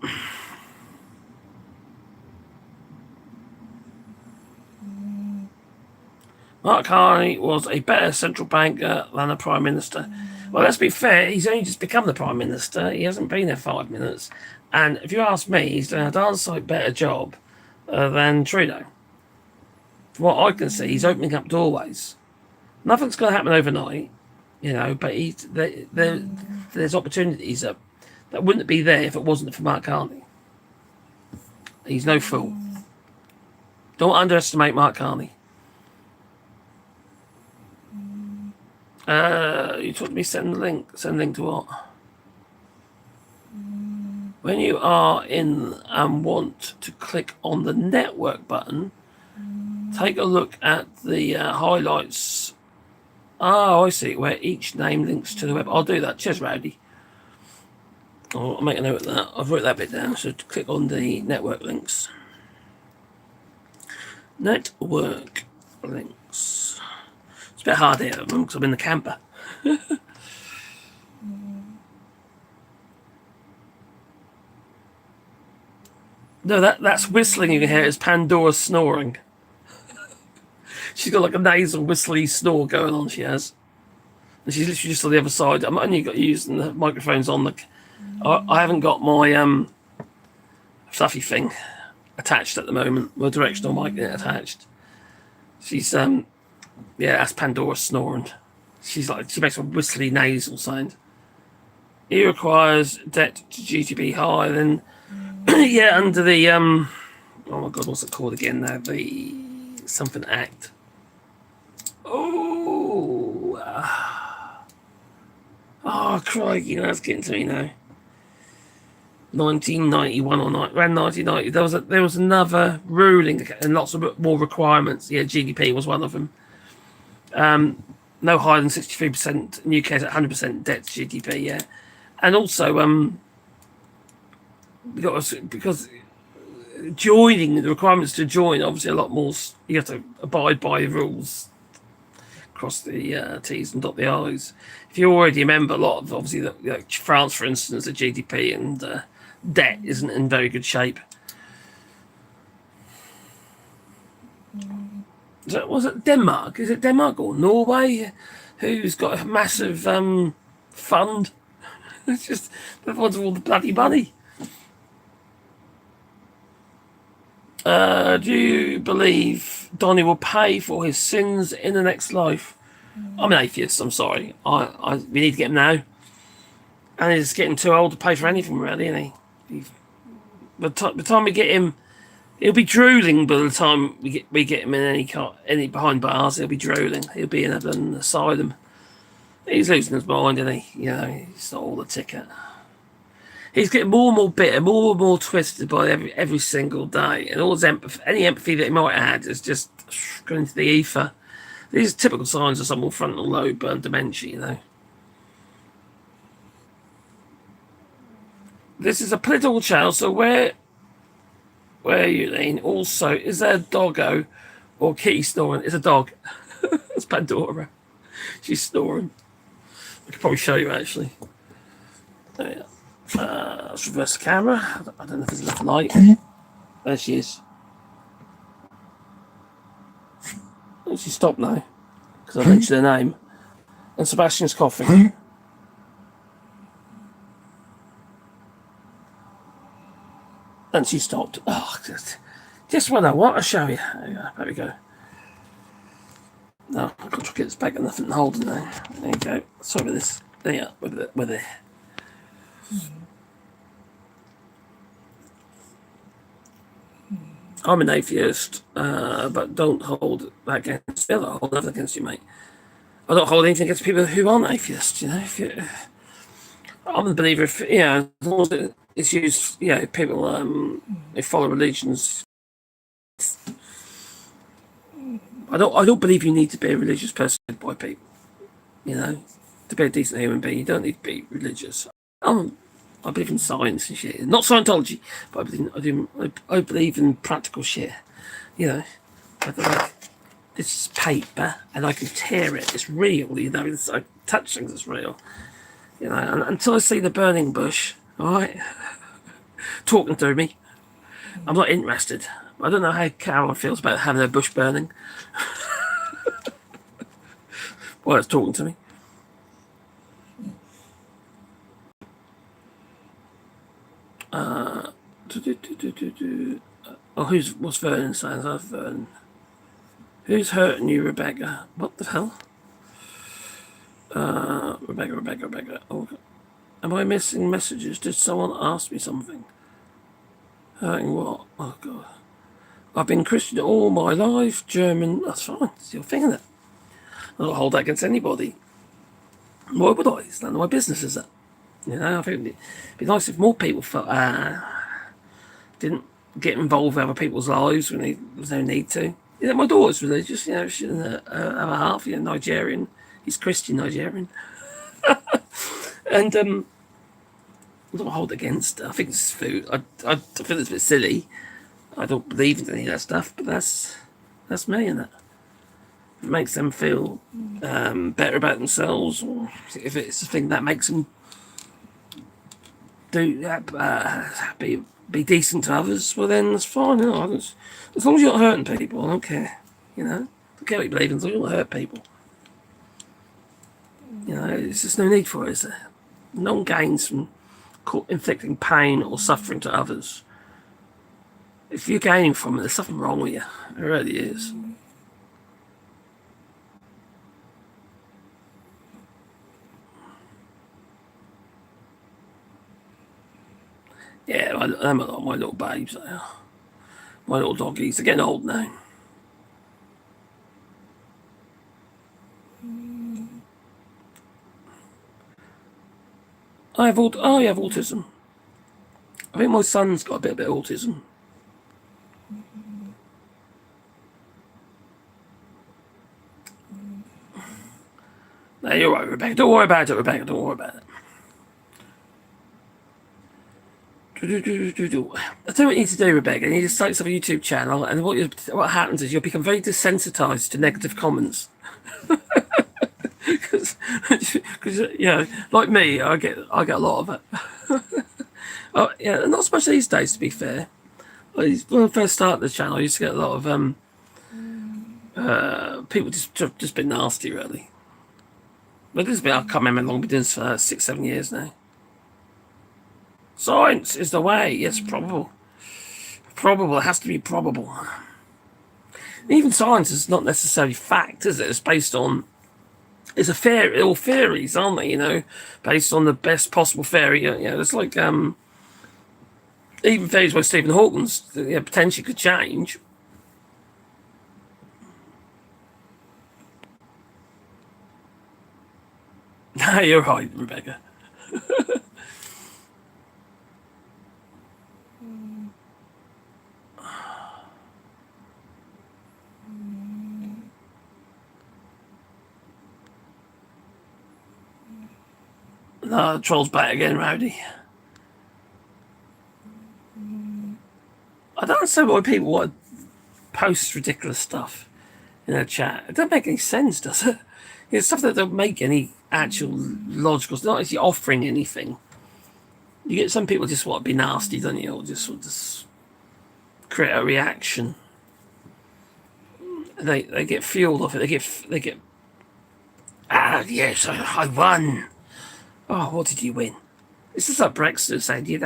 Mark Carney was a better central banker than a prime minister. Well, let's be fair, he's only just become the prime minister. He hasn't been there 5 minutes. And if you ask me, he's doing a darn sight better job than Trudeau. From what I can see, he's opening up doorways. Nothing's going to happen overnight, but there's opportunities that wouldn't be there if it wasn't for Mark Carney. He's no fool. Don't underestimate Mark Carney. You told me send link to what? When you are in and want to click on the network button, take a look at the highlights. Oh, I see, where each name links to the web. I'll do that. Cheers, Rowdy. I'll make a note of that. I've wrote that bit down. So click on the network links. Network links. It's a bit hard here because I'm in the camper. No, that's whistling you can hear. It's Pandora snoring. She's got like a nasal whistly snore going on, she has. And she's literally just on the other side. I'm only got using the microphones on the... I haven't got my fluffy thing attached at the moment. My directional mic attached. She's, that's Pandora snoring. She makes a whistly nasal sound. He requires debt to GDP higher than... under the... oh my God, what's it called again now? The something act. Oh, crikey, that's getting to me now. 1991 or around 1990, there was another ruling and lots of more requirements. Yeah, GDP was one of them. No higher than 63%. In the UK, 100% debt to GDP. Yeah, and also because joining the requirements to join, obviously a lot more. You have to abide by the rules. Cross the T's and dot the I's. If you already remember, a lot of obviously France, for instance, the GDP and debt isn't in very good shape. So was it Denmark? Is it Denmark or Norway who's got a massive fund? It's just they want all the bloody money. Do you believe Donny will pay for his sins in the next life? I'm an atheist, I'm sorry. We need to get him now. And he's getting too old to pay for anything, really, isn't he? By the time we get him, he'll be drooling by the time we get him in any behind bars. He'll be drooling. He'll be in an asylum. He's losing his mind, isn't he? He's not all the ticket. He's getting more and more bitter, more and more twisted by every single day. And all his any empathy that he might add is just going into the ether. These are typical signs of someone frontal lobe dementia, This is a political channel, so where are you, Lean? Also, is there a doggo or kitty snoring? It's a dog. It's Pandora. She's snoring. I could probably show you, actually. There you go. Let's reverse the camera. I don't know if there's enough light. There she is. Oh, she stopped now because I mentioned her name. And Sebastian's coughing. And she stopped. Oh, just when I want to show you. There we go. No, I've got to get this back and nothing holding now. There you go. Sorry about this. There you are. With it. I'm an atheist, but don't hold that against me. I don't hold nothing against you, mate. I don't hold anything against people who aren't atheists, I'm a believer, as long as it's used, people who follow religions I don't believe you need to be a religious person by people. You know, to be a decent human being, you don't need to be religious. I believe in science and shit. Not Scientology, but I believe in practical shit. You know, like, this is paper, and I can tear it. It's real. You know, I touch things. It's real. You know, and until I see the burning bush, all right, talking to me, I'm not interested. I don't know how Caroline feels about having her bush burning while it's talking to me. What's Vernon saying? That's Vernon. Who's hurting you, Rebecca? What the hell? Rebecca. Oh, am I missing messages? Did someone ask me something? Hurting what? Oh, God. I've been Christian all my life. German. That's fine. It's your thing, isn't it? I don't hold that against anybody. Why would I? It's none of my business, is it? You know, I think it'd be nice if more people didn't get involved with other people's lives when there was no need to. You know, my daughter's religious. You know, she's her other half, you know, Nigerian. He's Christian Nigerian. And I don't hold it against her. I think it's food. I think it's a bit silly. I don't believe in any of that stuff, but that's me, isn't it? If it makes them feel better about themselves, or if it's a thing that makes them be decent to others, well then that's fine. You know, as long as you're not hurting people, I don't care. You know, I don't care what you believe in, as long as you don't hurt people. You know, there's just no need for it, is there? No one gains from inflicting pain or suffering to others. If you're gaining from it, there's something wrong with you. It really is. Yeah, I'm a lot of my little babes. My little doggies. They're getting old now. I have autism. I think my son's got a bit of autism. No, you're right, Rebecca. Don't worry about it, Rebecca. Don't worry about it. I tell you what you need to do, Rebecca. You need to start yourself a YouTube channel, and what happens is you'll become very desensitized to negative comments. Because you know, like me, I get a lot of it. Oh, yeah, not so much these days, to be fair. When I first started the channel, I used to get a lot of people just been nasty, really. But this has been, I can't remember how long I've been doing this for 6-7 years now. Science is the way. Yes, probable. Probable. It has to be probable. Even science is not necessarily fact, is it? It's based on. It's a theory. All theories, aren't they? You know, based on the best possible theory. You know, it's like even theories by Stephen Hawking's potentially could change. No, you're right, Rebecca. No, troll's back again, Rowdy. I don't understand why people want to post ridiculous stuff in a chat. It doesn't make any sense, does it? It's stuff that don't make any actual logical. It's not actually offering anything. You get some people just want to be nasty, don't you? Or just create a reaction. They get fueled off it. They get. Yes, I won. Oh, what did you win? It's just like Brexit saying, you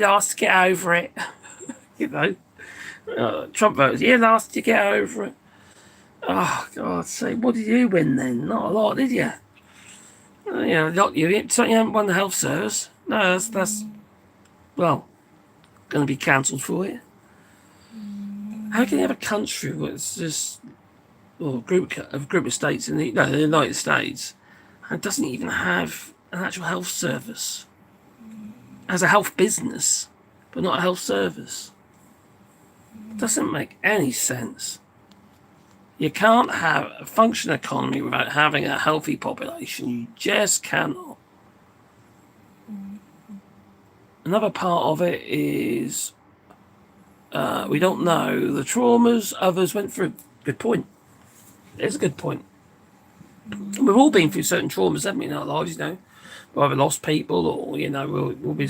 lost, get over it. You know, Trump voters, you lost, you get over it. Oh, God's sake, what did you win then? Not a lot, did you? Not you. You haven't won the health service. No, that's well, going to be cancelled for you. How can you have a country where it's just a group of states in the United States and doesn't even have an actual health service? Has a health business, but not a health service. Doesn't make any sense. You can't have a functional economy without having a healthy population. You just cannot. Another part of it is we don't know the traumas others went through. Good point. It's a good point. We've all been through certain traumas, haven't we, in our lives, you know. We've either lost people or, you know, we'll be,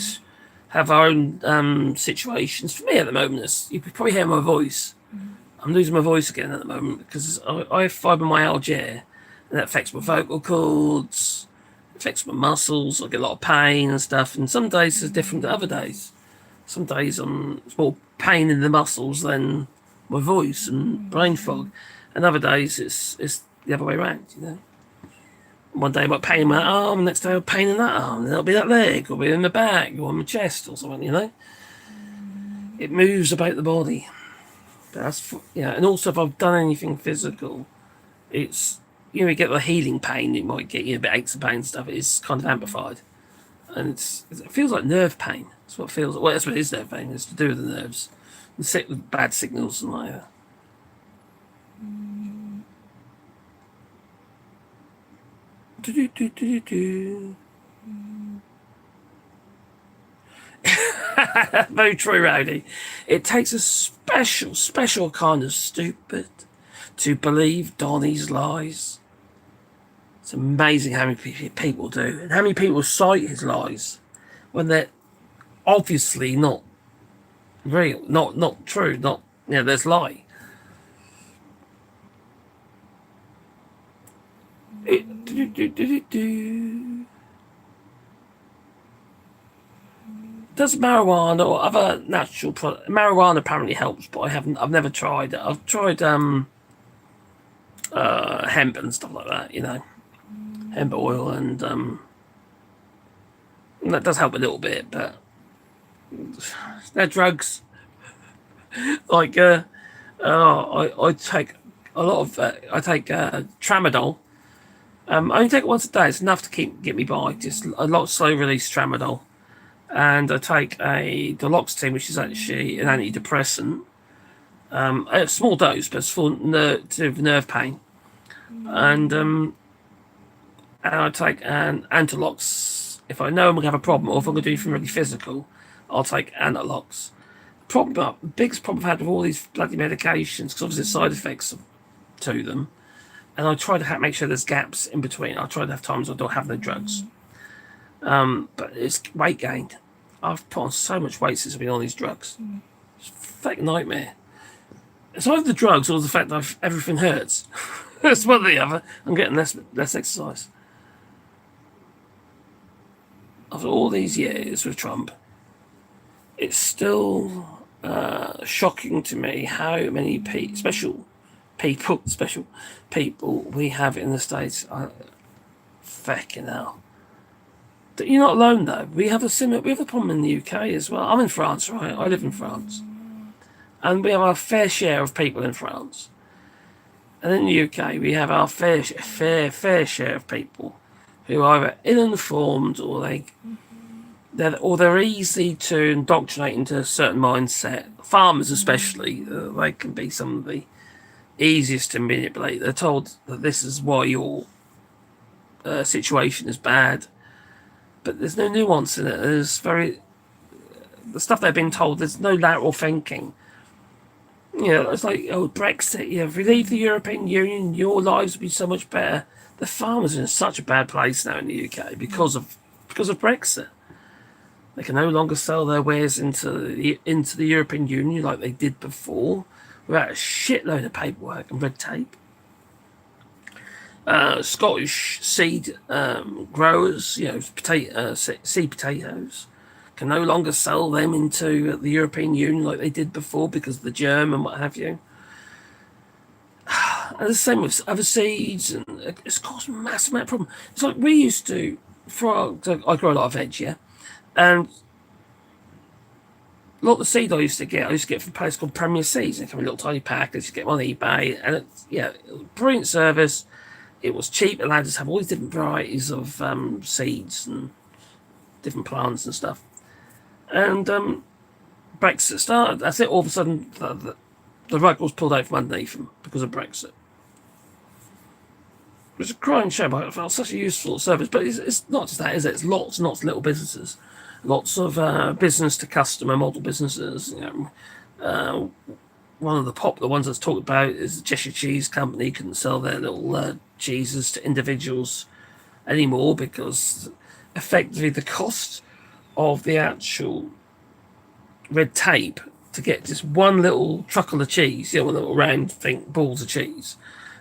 have our own situations. For me at the moment, you could probably hear my voice. I'm losing my voice again at the moment because I have fibromyalgia, and that affects my vocal cords, affects my muscles. I get a lot of pain and stuff, and some days are different to other days. Some days it's more pain in the muscles than my voice and brain fog, and other days it's the other way around, you know. One day I might pain in my arm, next day I'll pain in that arm, and it'll be that leg, or be in the back, or on my chest, or something, you know. It moves about the body. But that's, yeah, and also if I've done anything physical, it's, you know, you get the healing pain, it might get you a bit aches and pain and stuff, it's kind of amplified. And it feels like nerve pain. That's what it feels like. Well, that's what it is, nerve pain. It's to do with the nerves. And sick with bad signals and like that. Very true, Rowdy. It takes a special kind of stupid to believe Donnie's lies. It's amazing how many people do, and how many people cite his lies when they're obviously not real, not true, not, you know, there's lie. Does marijuana or other natural product? Marijuana apparently helps, but I've never tried it. I've tried hemp and stuff like that, you know, hemp oil, and that does help a little bit, but they're drugs. Like I take a lot of I take tramadol. I only take it once a day. It's enough to get me by. Just a lot of slow release tramadol, and I take a duloxetine, which is actually an antidepressant. A small dose, but it's for nerve pain, and I take an Antilox if I know I'm gonna have a problem, or if I'm gonna do anything really physical. I'll take Antilox. Biggest problem I've had with all these bloody medications, because obviously there's side effects to them. And I try to make sure there's gaps in between. I try to have times I don't have no drugs. But it's weight gain. I've put on so much weight since I've been on these drugs. It's a fake nightmare. It's either the drugs or the fact that everything hurts. It's one or the other. I'm getting less exercise. After all these years with Trump, it's still shocking to me how many special people we have in the States. Fucking hell. You're not alone though. We have a problem in the UK as well. I'm in France, right? I live in France, and we have our fair share of people in France. And in the UK, we have our fair share of people who are either ill-informed or they're easy to indoctrinate into a certain mindset. Farmers, especially, they can be some of the easiest to manipulate. They're told that this is why your situation is bad, but there's no nuance in it. The stuff they've been told, there's no lateral thinking. You know, it's like, oh, Brexit, if we leave the European Union, your lives will be so much better. The farmers are in such a bad place now in the UK because of Brexit. They can no longer sell their wares into the European Union like they did before, without a shitload of paperwork and red tape. Scottish seed growers, you know, seed potatoes, can no longer sell them into the European Union like they did before because of the germ and what have you. And the same with other seeds, and it's caused a massive amount of problem. It's like we used to, I grow a lot of veg, yeah, and a lot of the seed I used to get from a place called Premier Seeds. They come in little tiny packets, you get them on eBay, and it was brilliant service. It was cheap, allowed us to have all these different varieties of seeds and different plants and stuff. And Brexit started. That's it. All of a sudden, The rug was pulled out from underneath them because of Brexit. It's a crying shame. I felt such a useful service, but it's not just that, is it? It's lots and lots of little businesses, lots of business to customer model businesses. One of the popular ones that's talked about is the Cheshire Cheese Company couldn't sell their little cheeses to individuals anymore because effectively the cost of the actual red tape to get just one little truckle of cheese, one little round balls of cheese,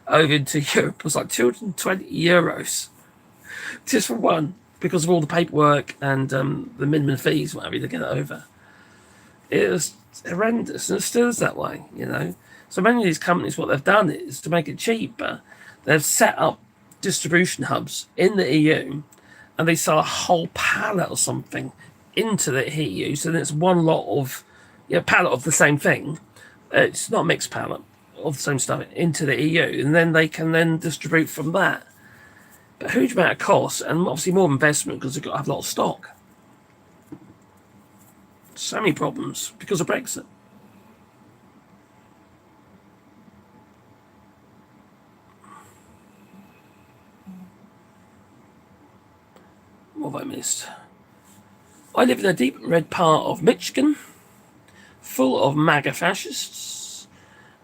over into Europe was like €220 just for one, because of all the paperwork and the minimum fees, whatever, to get it over. It was horrendous, and it still is that way, So many of these companies, what they've done is to make it cheaper, they've set up distribution hubs in the EU, and they sell a whole pallet or something into the EU. So then it's one lot of pallet of the same thing. It's not a mixed pallet of the same stuff into the EU, and then they can then distribute from that. But a huge amount of cost, and obviously more investment because they've got to have a lot of stock. So many problems because of Brexit. What have I missed? I live in a deep red part of Michigan, full of MAGA fascists,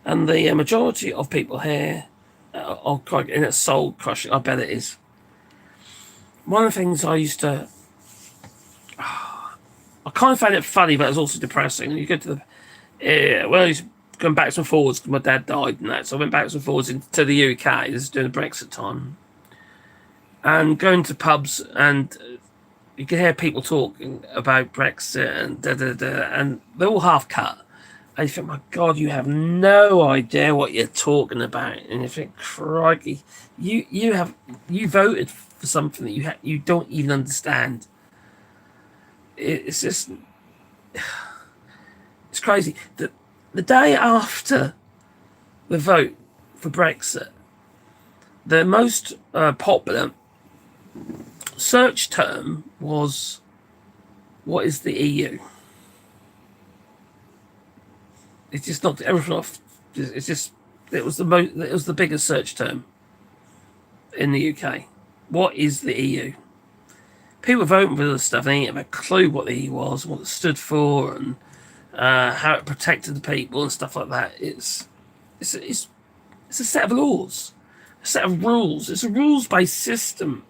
and the majority of people here are quite in its soul crushing. I bet it is. One of the things I used to, I kind of found it funny, but it was also depressing. You go to I was going backwards and forwards because my dad died and that, so I went backwards and forwards to the UK. This is during the Brexit time, and going to pubs, and you can hear people talking about Brexit and and they're all half cut. And you think, my God, you have no idea what you're talking about. And you think, crikey, you voted for something that you don't even understand. It's just, it's crazy. The day after the vote for Brexit, the most popular search term was, what is the EU? It's just knocked everything off. It was the biggest search term in the UK. What is the EU? People voting for this stuff, they didn't have a clue what the EU was, what it stood for, and how it protected the people and stuff like that. It's a set of laws, a set of rules. It's a rules-based system.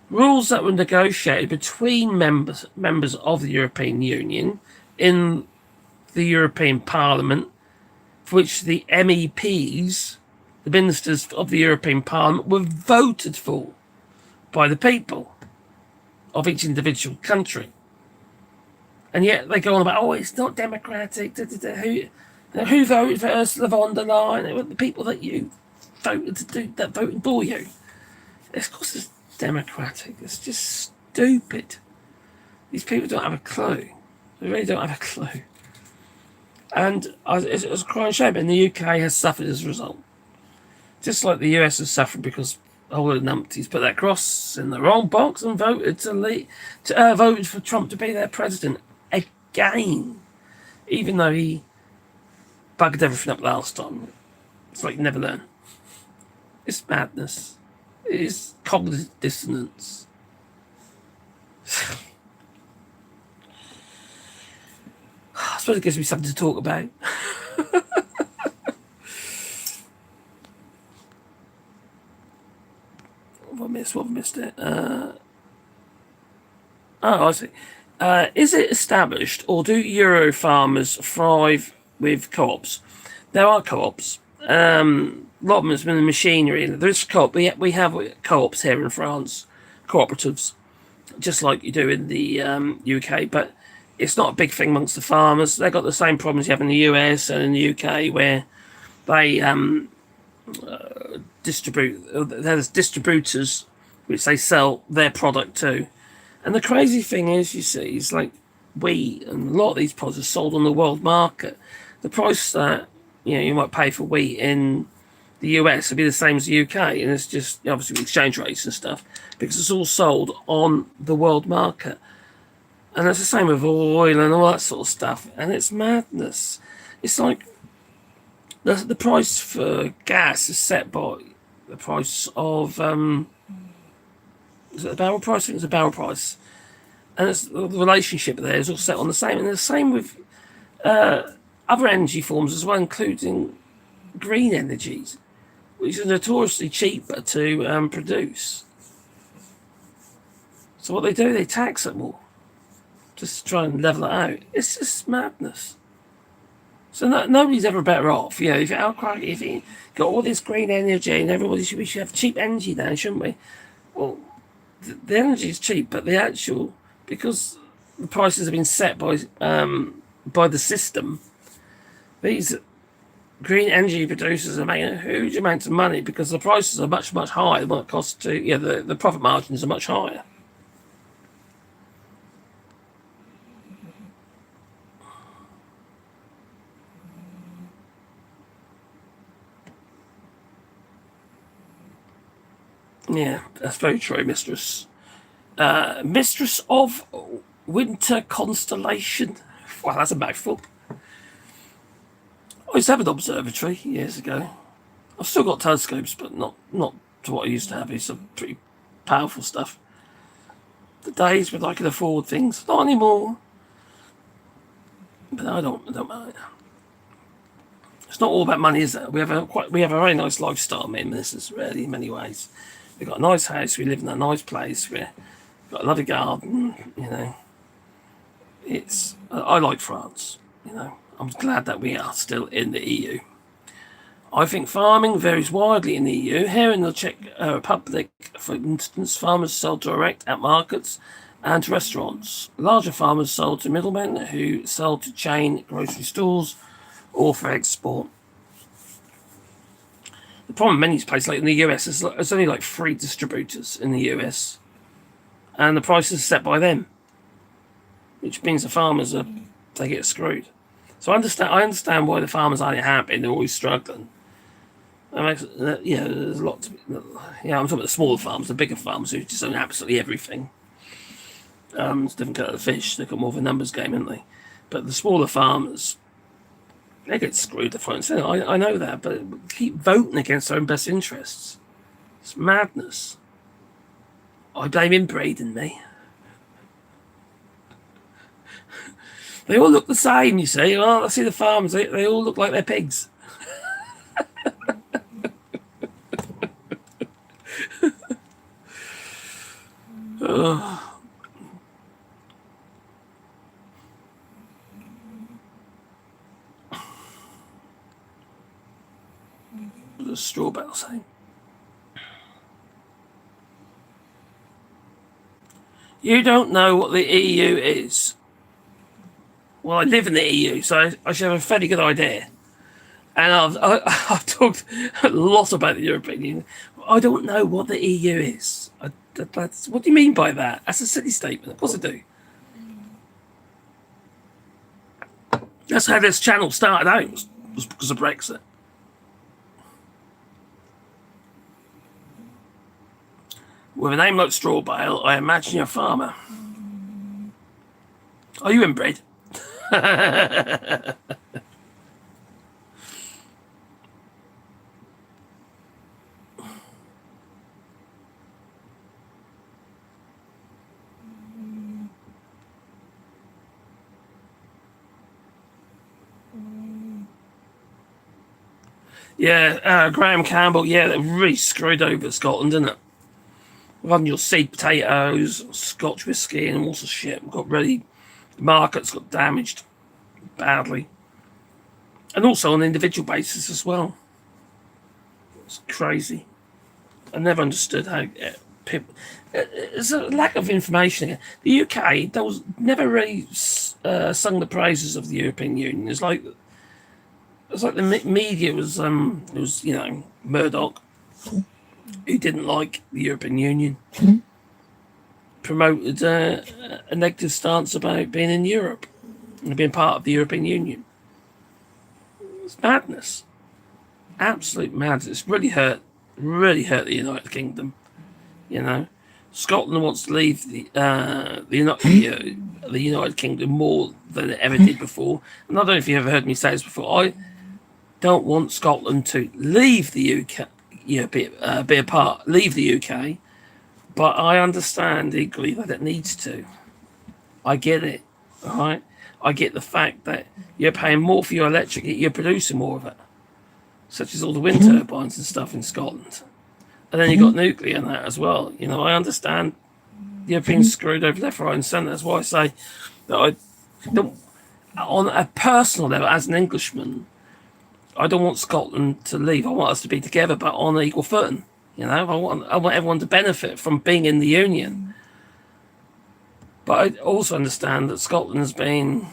Rules that were negotiated between members of the European Union in the European Parliament, for which the MEPs, the ministers of the European Parliament, were voted for by the people of each individual country. And yet they go on about, it's not democratic. Who voted for Ursula von der Leyen? It were the people that you voted to do that voted for you. Of course it's democratic. It's just stupid. These people don't have a clue. They really don't have a clue. And it's a crying shame. And the UK has suffered as a result. Just like the US has suffered because all the numpties put that cross in the wrong box and voted voted for Trump to be their president again. Even though he bugged everything up last time. It's like you never learn. It's madness. It is cognitive dissonance. I suppose it gives me something to talk about. What have I missed it? I see. Is it established, or do Euro farmers thrive with co-ops? There are co-ops. A lot of them has been the machinery. There's co-op. We have co-ops here in France, cooperatives, just like you do in the UK, but it's not a big thing amongst the farmers. They've got the same problems you have in the US and in the UK, where they there's distributors which they sell their product to. And the crazy thing is, you see, is like wheat and a lot of these products are sold on the world market. The price that you might pay for wheat in the US would be the same as the UK, and it's just obviously with exchange rates and stuff, because it's all sold on the world market. And it's the same with oil and all that sort of stuff. And it's madness. It's like The price for gas is set by the price of is it the barrel price? I think it's a barrel price, and it's the relationship there is all set on the same. And the same with other energy forms as well, including green energies, which are notoriously cheaper to produce. So what they do, they tax it more, just to try and level it out. It's just madness. So nobody's ever better off. You know, if you got all this green energy and we should have cheap energy now, shouldn't we? Well, the energy is cheap, but the actual, because the prices have been set by the system, these green energy producers are making huge amounts of money because the prices are much, much higher than what it costs to, the profit margins are much higher. Yeah, that's very true, mistress. Mistress of Winter Constellation. Wow, that's a mouthful. I used to have an observatory years ago. I've still got telescopes, but not to what I used to have. It's some pretty powerful stuff. The days when I could afford things, not anymore. But I don't mind. It's not all about money, is it? We have a very nice lifestyle, me and Mrs. Really, in many ways. We've got a nice house. We live in a nice place. We've got a lovely garden. You know, I like France. You know, I'm glad that we are still in the EU. I think farming varies widely in the EU. Here in the Czech Republic, for instance, farmers sell direct at markets and to restaurants. Larger farmers sell to middlemen who sell to chain grocery stores or for export. The problem in many places, like in the US, is there's only like 3 distributors in the US, and the prices are set by them, which means the farmers they get screwed. So I understand why the farmers aren't happy; they're always struggling. There's a lot to be. I'm talking about the smaller farms, the bigger farms who just own absolutely everything. It's a different kind of fish. They've got more of a numbers game, haven't they? But the smaller farmers, they get screwed the front. I know that, but keep voting against their own best interests. It's madness. I blame inbreeding, me. They all look the same, you see. Well, I see the farms, they all look like they're pigs. The straw bale saying. You don't know what the EU is. Well, I live in the EU, so I should have a fairly good idea. And I've talked a lot about the European Union. I don't know what the EU is. What do you mean by that? That's a silly statement. Of course I do. That's how this channel started out, was because of Brexit. With a name like Straw Bale, I imagine you're a farmer. Are you inbred? Yeah, Graham Campbell, yeah, they really screwed over Scotland, didn't it? Run your seed potatoes, Scotch whiskey, and all sorts of shit. The markets got damaged badly. And also on an individual basis as well. It's crazy. I never understood how people. There's a lack of information. The UK never really sung the praises of the European Union. It's like the media was Murdoch, who didn't like the European Union, promoted a negative stance about being in Europe and being part of the European Union. It's madness. Absolute madness. It's really hurt the United Kingdom. You know, Scotland wants to leave the United Kingdom more than it ever did before. And I don't know if you ever heard me say this before. don't want Scotland to leave the UK, be a part, leave the UK, but I understand equally that it needs to. I get it, all right? I get the fact that you're paying more for your electric, you're producing more of it, such as all the wind turbines and stuff in Scotland. And then you've got nuclear and that as well. You know, I understand you're being screwed over left, right, and centre. That's why I say that I don't, on a personal level, as an Englishman, I don't want Scotland to leave. I want us to be together, but on an equal footing. You know, I want everyone to benefit from being in the union. But I also understand that Scotland's been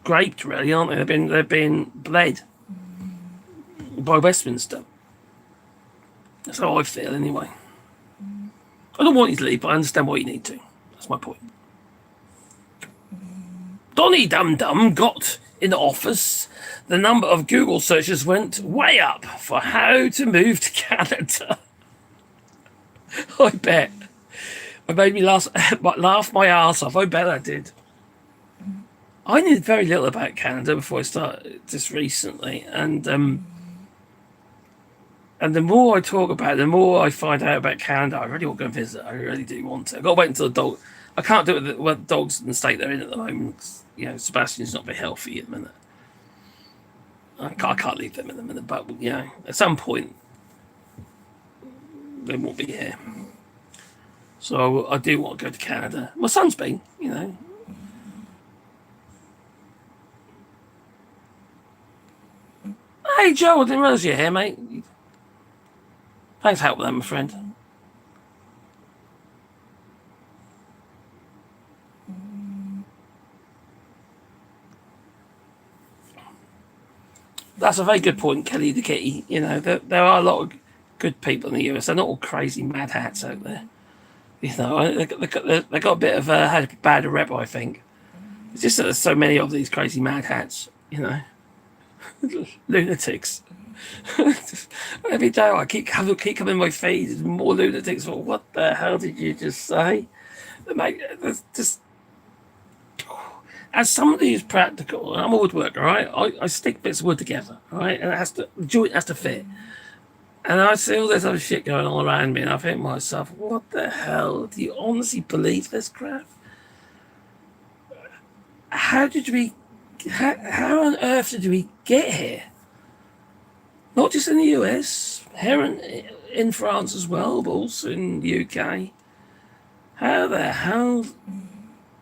graped, really, aren't they? They've been bled by Westminster. That's how I feel, anyway. I don't want you to leave, but I understand why you need to. That's my point. Donny Dum Dum got in office. The number of Google searches went way up for how to move to Canada. I bet. It made me laugh my arse off. I bet I did. I knew very little about Canada before I started just recently, and the more I talk about it, the more I find out about Canada. I really want to go and visit. I really do want to. I've got to wait until the dog. I can't do it with the dogs in the state they're in at the moment. You know, Sebastian's not very healthy at the minute. I can't leave them in the minute, but you know, at some point they won't be here. So I do want to go to Canada. My son's been, you know. Hey Joe, I didn't realise you're here, mate. Thanks for helping them, my friend. That's a very good point, Kelly the Kitty. You know, there are a lot of good people in the US. They're not all crazy mad hats out there. You know, they got a bit of a bad rep, I think. It's just that there's so many of these crazy mad hats, you know. Lunatics. Every day I keep coming in my feed, more lunatics. Well, what the hell did you just say? Mate, just as somebody who's practical, I'm a woodworker, right? I stick bits of wood together, right? And the joint has to fit. And I see all this other shit going on around me, and I think to myself, what the hell? Do you honestly believe this crap? How on earth did we get here? Not just in the US, here in France as well, but also in the UK. How the hell?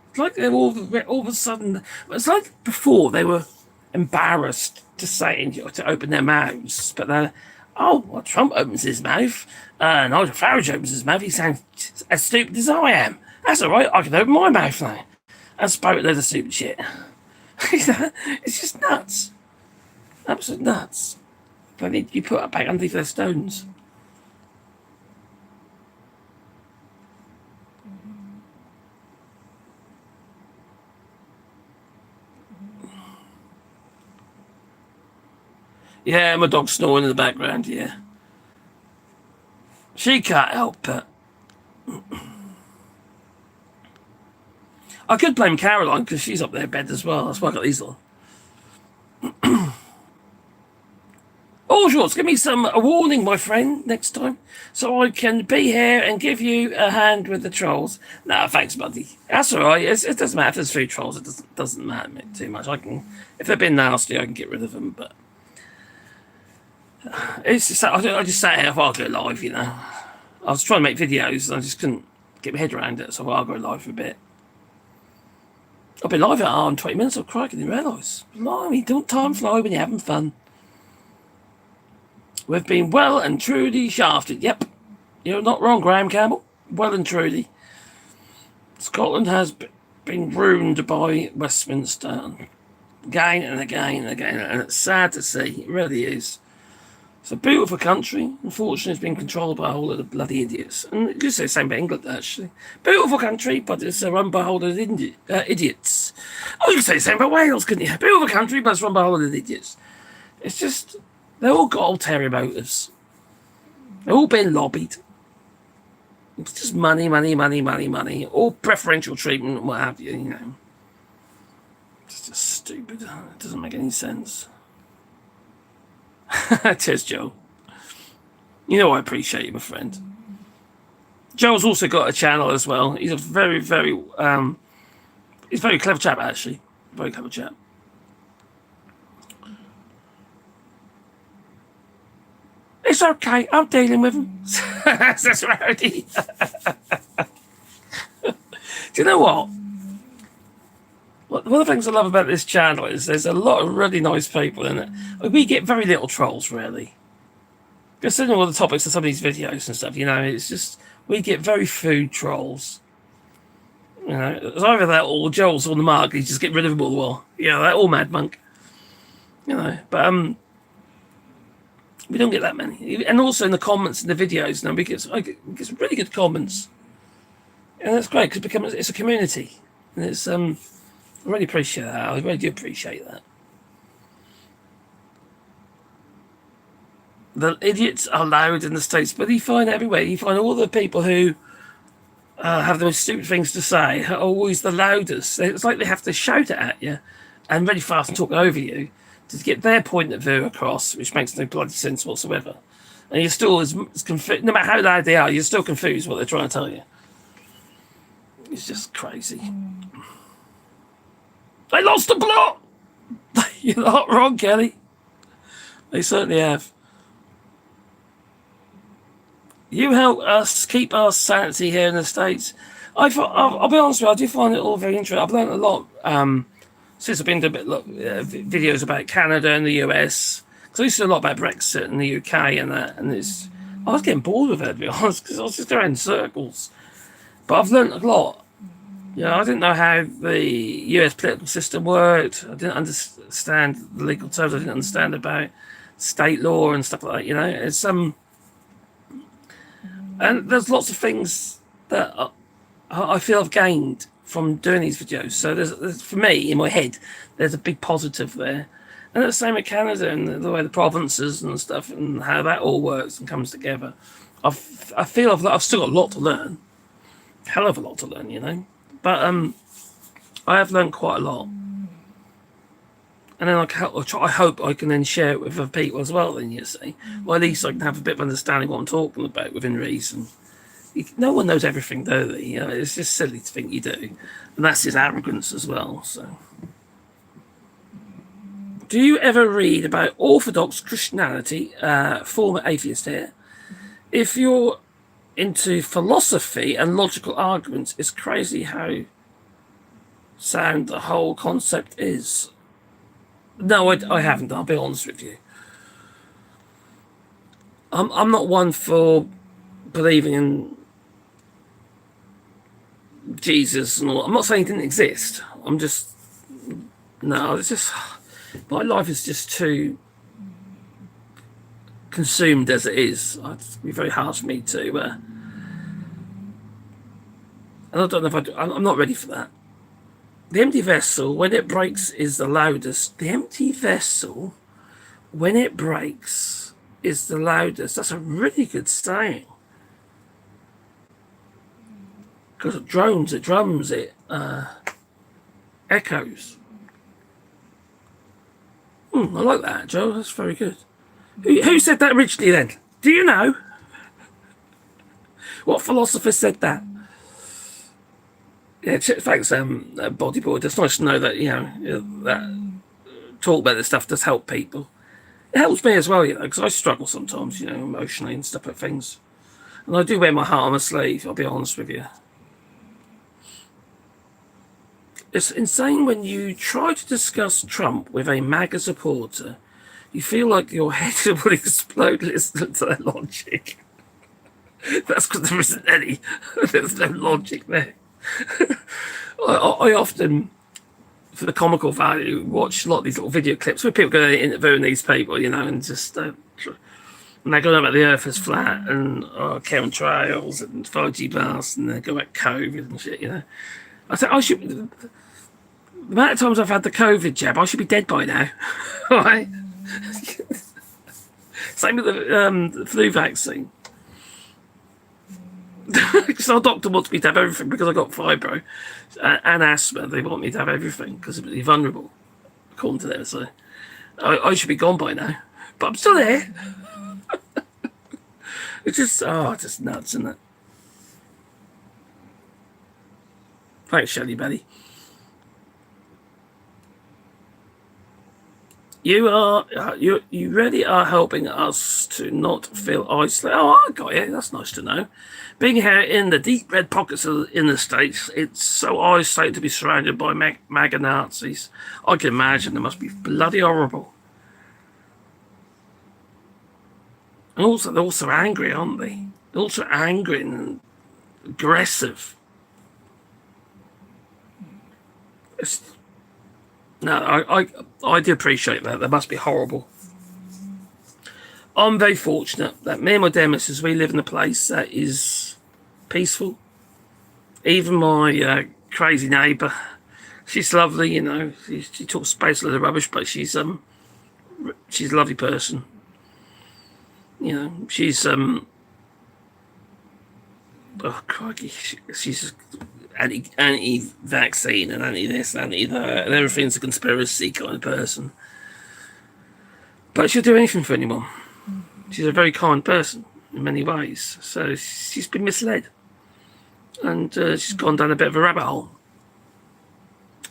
It's like they're all of a sudden. It's like before they were embarrassed to say to open their mouths, but they're. Oh, well, Trump opens his mouth, and Nigel Farage opens his mouth. He sounds as stupid as I am. That's all right. I can open my mouth now and spout a load of stupid shit. It's just nuts. Absolute nuts. But they need to be put back underneath their stones. Yeah, my dog's snoring in the background, yeah. She can't help it. I could blame Caroline because she's up there in bed as well. That's why I got these on. AllShorts, give me a warning, my friend, next time, so I can be here and give you a hand with the trolls. No, thanks, buddy. That's all right. It doesn't matter if there's 3 trolls. It doesn't matter too much. If they've been nasty, I can get rid of them. But it's just I just sat here. I'll go live, you know. I was trying to make videos, and I just couldn't get my head around it, so I'll go live for a bit. I've been live at an hour and 20 minutes. I'm cracking, didn't realise. Blimey, don't time fly when you're having fun. We've been well and truly shafted. Yep. You're not wrong, Graham Campbell. Well and truly. Scotland has been ruined by Westminster again and again and again. And it's sad to see. It really is. It's a beautiful country. Unfortunately, it's been controlled by a whole lot of bloody idiots. And you could say the same about England, actually. Beautiful country, but it's run by a whole lot of idiots. Oh, you could say the same about Wales, couldn't you? Beautiful country, but it's run by a whole lot of idiots. It's just... They've all got ulterior motives. They've all been lobbied. It's just money, money, money, money, money. All preferential treatment and what have you, you know. It's just stupid. It doesn't make any sense. Cheers, Joe. You know I appreciate you, my friend. Joel's also got a channel as well. He's a very, very, he's a very clever chap, actually. Very clever chap. It's okay. I'm dealing with him. That's rowdy. Do you know what? One of the things I love about this channel is there's a lot of really nice people in it. We get very little trolls, really. Considering all the topics of some of these videos and stuff, you know, it's just, we get very few trolls. You know, it's either that or Joel's on the mark, you just get rid of them all. Well, yeah, they're all mad monk. You know, but we don't get that many. And also in the comments in the videos, you know, we get really good comments. And that's great because it's a community. And it's, I really appreciate that. I really do appreciate that. The idiots are loud in the States, but you find everywhere. You find all the people who have the most stupid things to say are always the loudest. It's like they have to shout it at you and really fast and talk over you to get their point of view across, which makes no bloody sense whatsoever. And you're still as confused, no matter how loud they are, you're still confused what they're trying to tell you. It's just crazy. They lost the plot! You're not wrong, Kelly. They certainly have. You help us keep our sanity here in the States. I'll be honest with you, I do find it all very interesting. I've learned a lot since I've been to videos about Canada and the US. Because I used to do a lot about Brexit and the UK and that. And I was getting bored with it, to be honest, because I was just going in circles. But I've learned a lot. You know, I didn't know how the US political system worked. I didn't understand the legal terms. I didn't understand about state law and stuff like that. You know, it's and there's lots of things that I feel I've gained from doing these videos. So there's for me, in my head, there's a big positive there. And it's the same with Canada and the way the provinces and stuff and how that all works and comes together. I feel I've still got a lot to learn. Hell of a lot to learn, you know. But I have learned quite a lot. And then I hope I can then share it with other people as well, then, you see. Well, at least I can have a bit of understanding what I'm talking about within reason. No one knows everything, do they? You know, it's just silly to think you do. And that's his arrogance as well, so. Do you ever read about Orthodox Christianity, former atheist here? If you're into philosophy and logical arguments, it's crazy how sound the whole concept is. No, I haven't. I'll be honest with you. I'm not one for believing in Jesus and all. I'm not saying he didn't exist. It's just my life is just too consumed as it is. It'd be very hard for me to. And I don't know if I'm not ready for that. The empty vessel, when it breaks, is the loudest. The empty vessel, when it breaks, is the loudest. That's a really good saying. Because it drums, it echoes. I like that, Joe. That's very good. Who said that originally then? Do you know? What philosopher said that? Yeah, thanks, bodyboard. It's nice to know that, you know, that talk about this stuff does help people. It helps me as well, you know, because I struggle sometimes, you know, emotionally and stuff like things. And I do wear my heart on my sleeve, I'll be honest with you. It's insane when you try to discuss Trump with a MAGA supporter. You feel like your head will explode listening to their logic. That's because there isn't any. There's no logic there. I often, for the comical value, watch a lot of these little video clips where people go interviewing these people, you know, and just and they go about the Earth is flat and chemtrails and 5G blasts, and they go about COVID and shit, you know. I think I should. The amount of times I've had the COVID jab, I should be dead by now. Right? Same with the flu vaccine. Because our doctor wants me to have everything because I got fibro and asthma. They want me to have everything because I'm really vulnerable, according to them. So I should be gone by now, but I'm still here. It's just nuts, isn't it? Thanks, Shelly Betty. You really are helping us to not feel isolated. Oh, I got you. That's nice to know. Being here in the deep red pockets in the States, it's so isolated to be surrounded by MAGA Nazis. I can imagine it must be bloody horrible. And also, they're also angry, aren't they? They're also angry and aggressive. I do appreciate that. That must be horrible. I'm very fortunate that me and my dear missus, we live in a place that is peaceful. Even my crazy neighbour, she's lovely, you know. She talks space a lot of rubbish, but she's a lovely person. You know, she's oh crikey, she's anti-vaccine and anti-this, anti-that, and everything's a conspiracy kind of person. But she'll do anything for anyone. She's a very kind person in many ways. So she's been misled. And she's gone down a bit of a rabbit hole.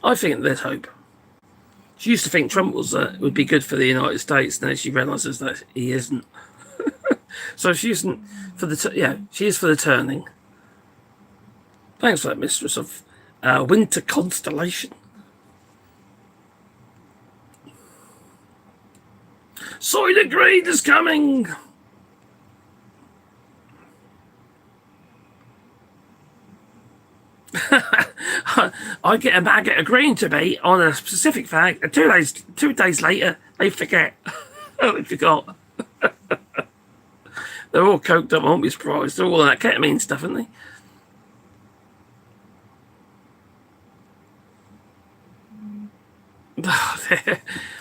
I think there's hope. She used to think Trump would be good for the United States. Now she realises that he isn't. So she isn't for the... she is for the turning. Thanks for that, Mistress of Winter Constellation. Soylent Green is coming! I get a maggot agreeing to me on a specific fact, and 2 days later, they forget. They forgot. They're all coked up, I won't be surprised. They're all that ketamine stuff, aren't they?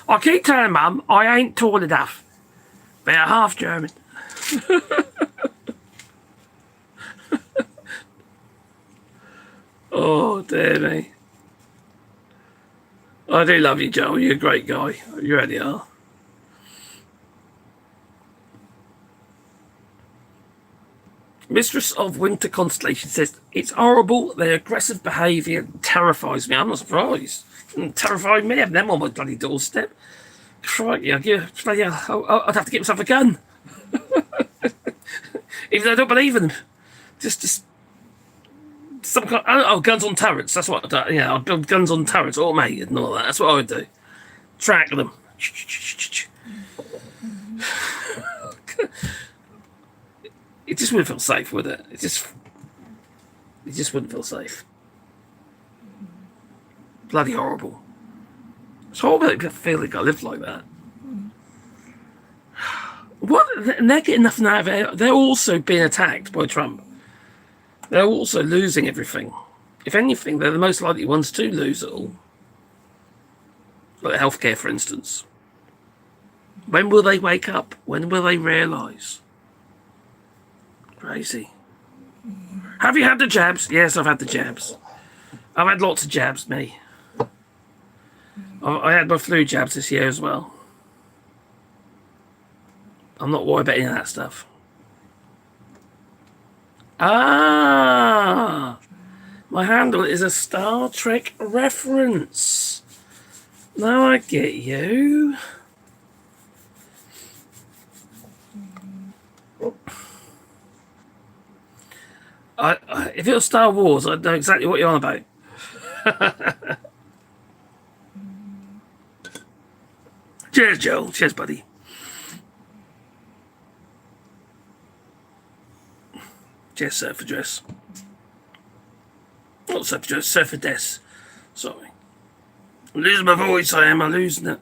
I keep telling Mum I ain't tall enough. They're half German. Oh, dear me. I do love you, Joel. You're a great guy. You really are. Mistress of Winter Constellation says, it's horrible. Their aggressive behaviour terrifies me. I'm not surprised. It terrified me having them on my bloody doorstep. Crikey, I'd have to get myself a gun. Even though I don't believe in them. Just some kind guns on turrets. That's what I'd do. Yeah, I'd build guns on turrets, automated and all that. That's what I would do. Track them. It just wouldn't feel safe, would it? It just wouldn't feel safe. Bloody horrible. It's horrible that people feel like I live like that. What? And they're getting nothing out of it. They're also being attacked by Trump. They're also losing everything. If anything, they're the most likely ones to lose it all. Like healthcare, for instance. When will they wake up? When will they realise? Crazy. Have you had the jabs? Yes, I've had the jabs. I've had lots of jabs, me. I had my flu jabs this year as well. I'm not worried about any of that stuff. Ah! My handle is a Star Trek reference. Now I get you. If it was Star Wars, I'd know exactly what you're on about. Cheers, Joel. Cheers, buddy. Cheers, Surfer Dress. Not Surfer Dress, Surfer Des. Sorry. I'm losing my voice, I'm losing it.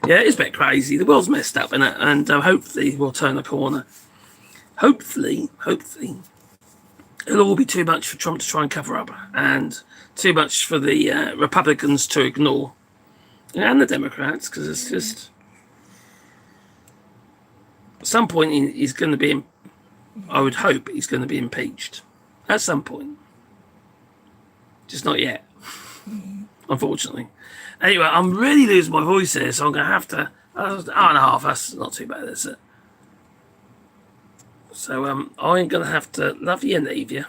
Yeah, it's a bit crazy. The world's messed up, innit? And hopefully we'll turn a corner. Hopefully, it'll all be too much for Trump to try and cover up, and too much for the Republicans to ignore, and the Democrats, because it's just... At some point he's going to be, I would hope he's going to be impeached. At some point. Just not yet, unfortunately. Anyway, I'm really losing my voice here, so I'm going to have to... hour and a half, that's not too bad, is it? So I'm going to have to love you and leave you.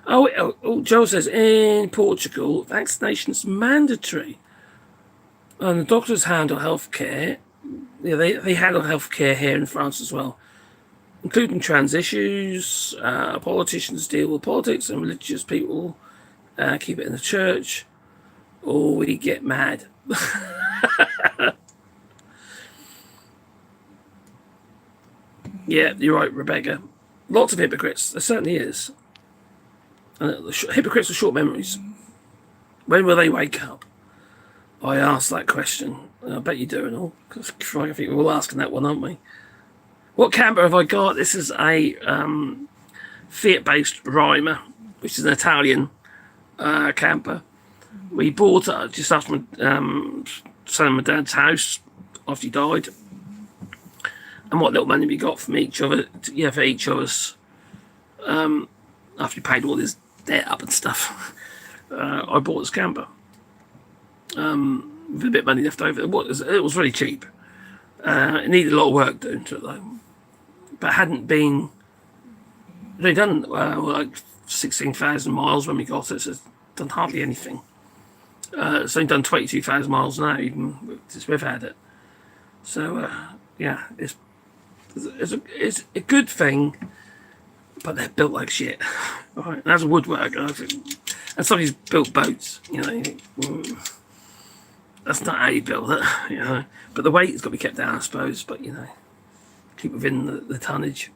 Oh, Joel says, in Portugal, vaccination's mandatory. And the doctors handle healthcare. Yeah, they handle healthcare here in France as well, including trans issues. Politicians deal with politics, and religious people keep it in the church, or we get mad. Yeah, you're right, Rebecca. Lots of hypocrites. There certainly is. And hypocrites with short memories. When will they wake up? I asked that question. I bet you do and all. Because I think we're all asking that one, aren't we? What camper have I got? This is a Fiat-based Reimer, which is an Italian camper. We bought it just after my son and my dad's house after he died. And what little money we got from each of it, for each of us, after we paid all his debt up and stuff, I bought this camper. With a bit of money left over. It was really cheap. It needed a lot of work doing to it though. But hadn't been... They'd done like 16,000 miles when we got it, so it's done hardly anything. It's only done 22,000 miles now, even since we've had it. So, yeah, it's a good thing, but they're built like shit. Right? And as a woodworker, and somebody's built boats, you think, that's not how you build it, But the weight's got to be kept down, I suppose. But keep within the tonnage.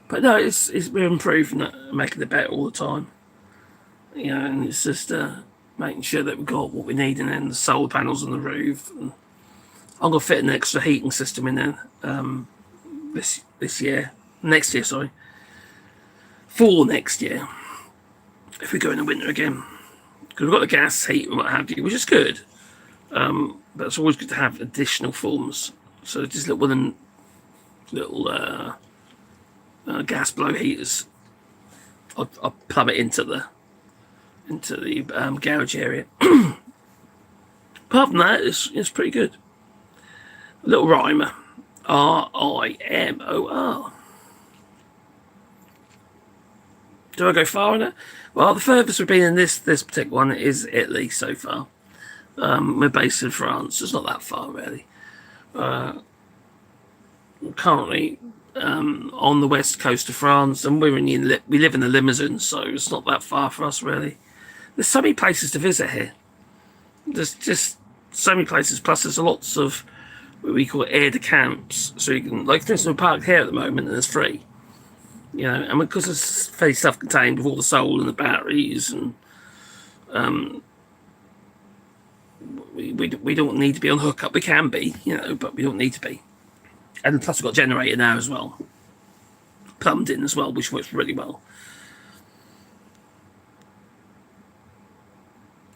But no, we're improving it, making it better all the time. And it's just making sure that we've got what we need, and then the solar panels on the roof. And I'm gonna fit an extra heating system in there next year, for next year, if we go in the winter again, because we've got the gas heat and what have you, which is good. But it's always good to have additional forms. So just little gas blow heaters. I'll plumb it into the garage area. Apart from that, it's pretty good. A little Reimer, Rimor. Do I go far in it? Well, the furthest we've been in this particular one is Italy so far. We're based in France. It's not that far, really. We're currently on the west coast of France, and we live in the Limousin, so it's not that far for us, really. There's so many places to visit here. There's just so many places. Plus, there's lots of what we call aide-de-camps. So you can, like, for instance, we're parked here at the moment, and it's free. And because it's fairly self-contained with all the solar and the batteries, and we don't need to be on hookup. We can be, but we don't need to be. And plus, we've got a generator now as well, plumbed in as well, which works really well.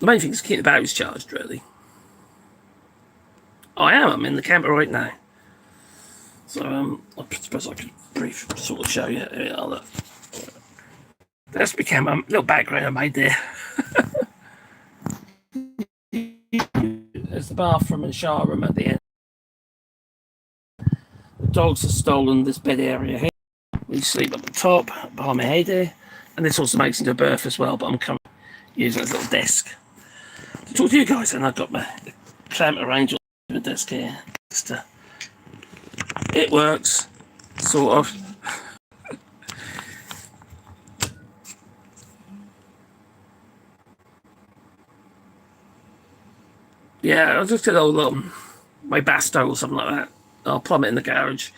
The main thing is to keep the batteries charged, really. I'm in the camper right now. So I suppose I could sort of show you. That's become a little background I made there. There's the bathroom and shower room at the end. The dogs have stolen this bed area here. We sleep up the top, behind my head here. And this also makes into a berth as well, but I'm currently using this little desk to talk to you guys. And I've got my clamp arranged on the desk here. It works, sort of. Yeah, I'll just get my Basto or something like that. I'll plumb it in the garage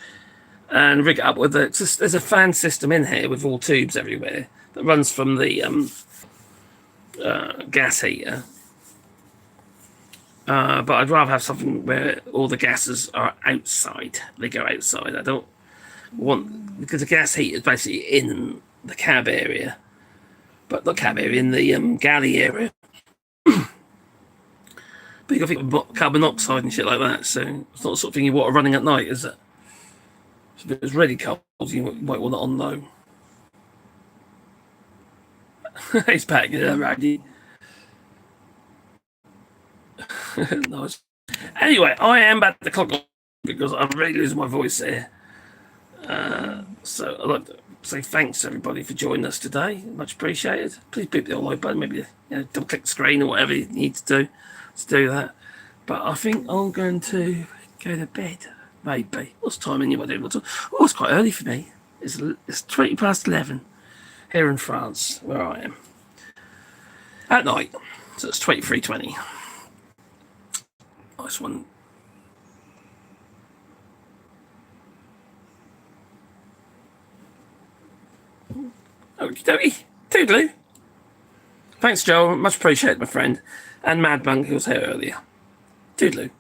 and rig it up with it. There's a fan system in here with all tubes everywhere that runs from the gas heater. But I'd rather have something where all the gases are outside. They go outside. I don't want, because the gas heat is basically in the cab area, but not cab area, in the galley area. But you've got to think about carbon monoxide and shit like that, so it's not the sort of thing you want running at night, is it? So if it was really cold, you might want it on low. He's back, Randy. Nice. Anyway, I am back at the clock because I'm really losing my voice there. So I'd like to say thanks everybody for joining us today. Much appreciated. Please beep the like button, maybe double click the screen or whatever you need to do that. But I think I'm going to go to bed. Maybe. What's time anyway? Oh, it's quite early for me. It's 20 past 11 here in France, where I am. At night. So it's 23:20. Nice one. Okie dokie. Toodaloo. Thanks, Joel. Much appreciated, my friend. And Mad Monk, who was here earlier. Toodaloo.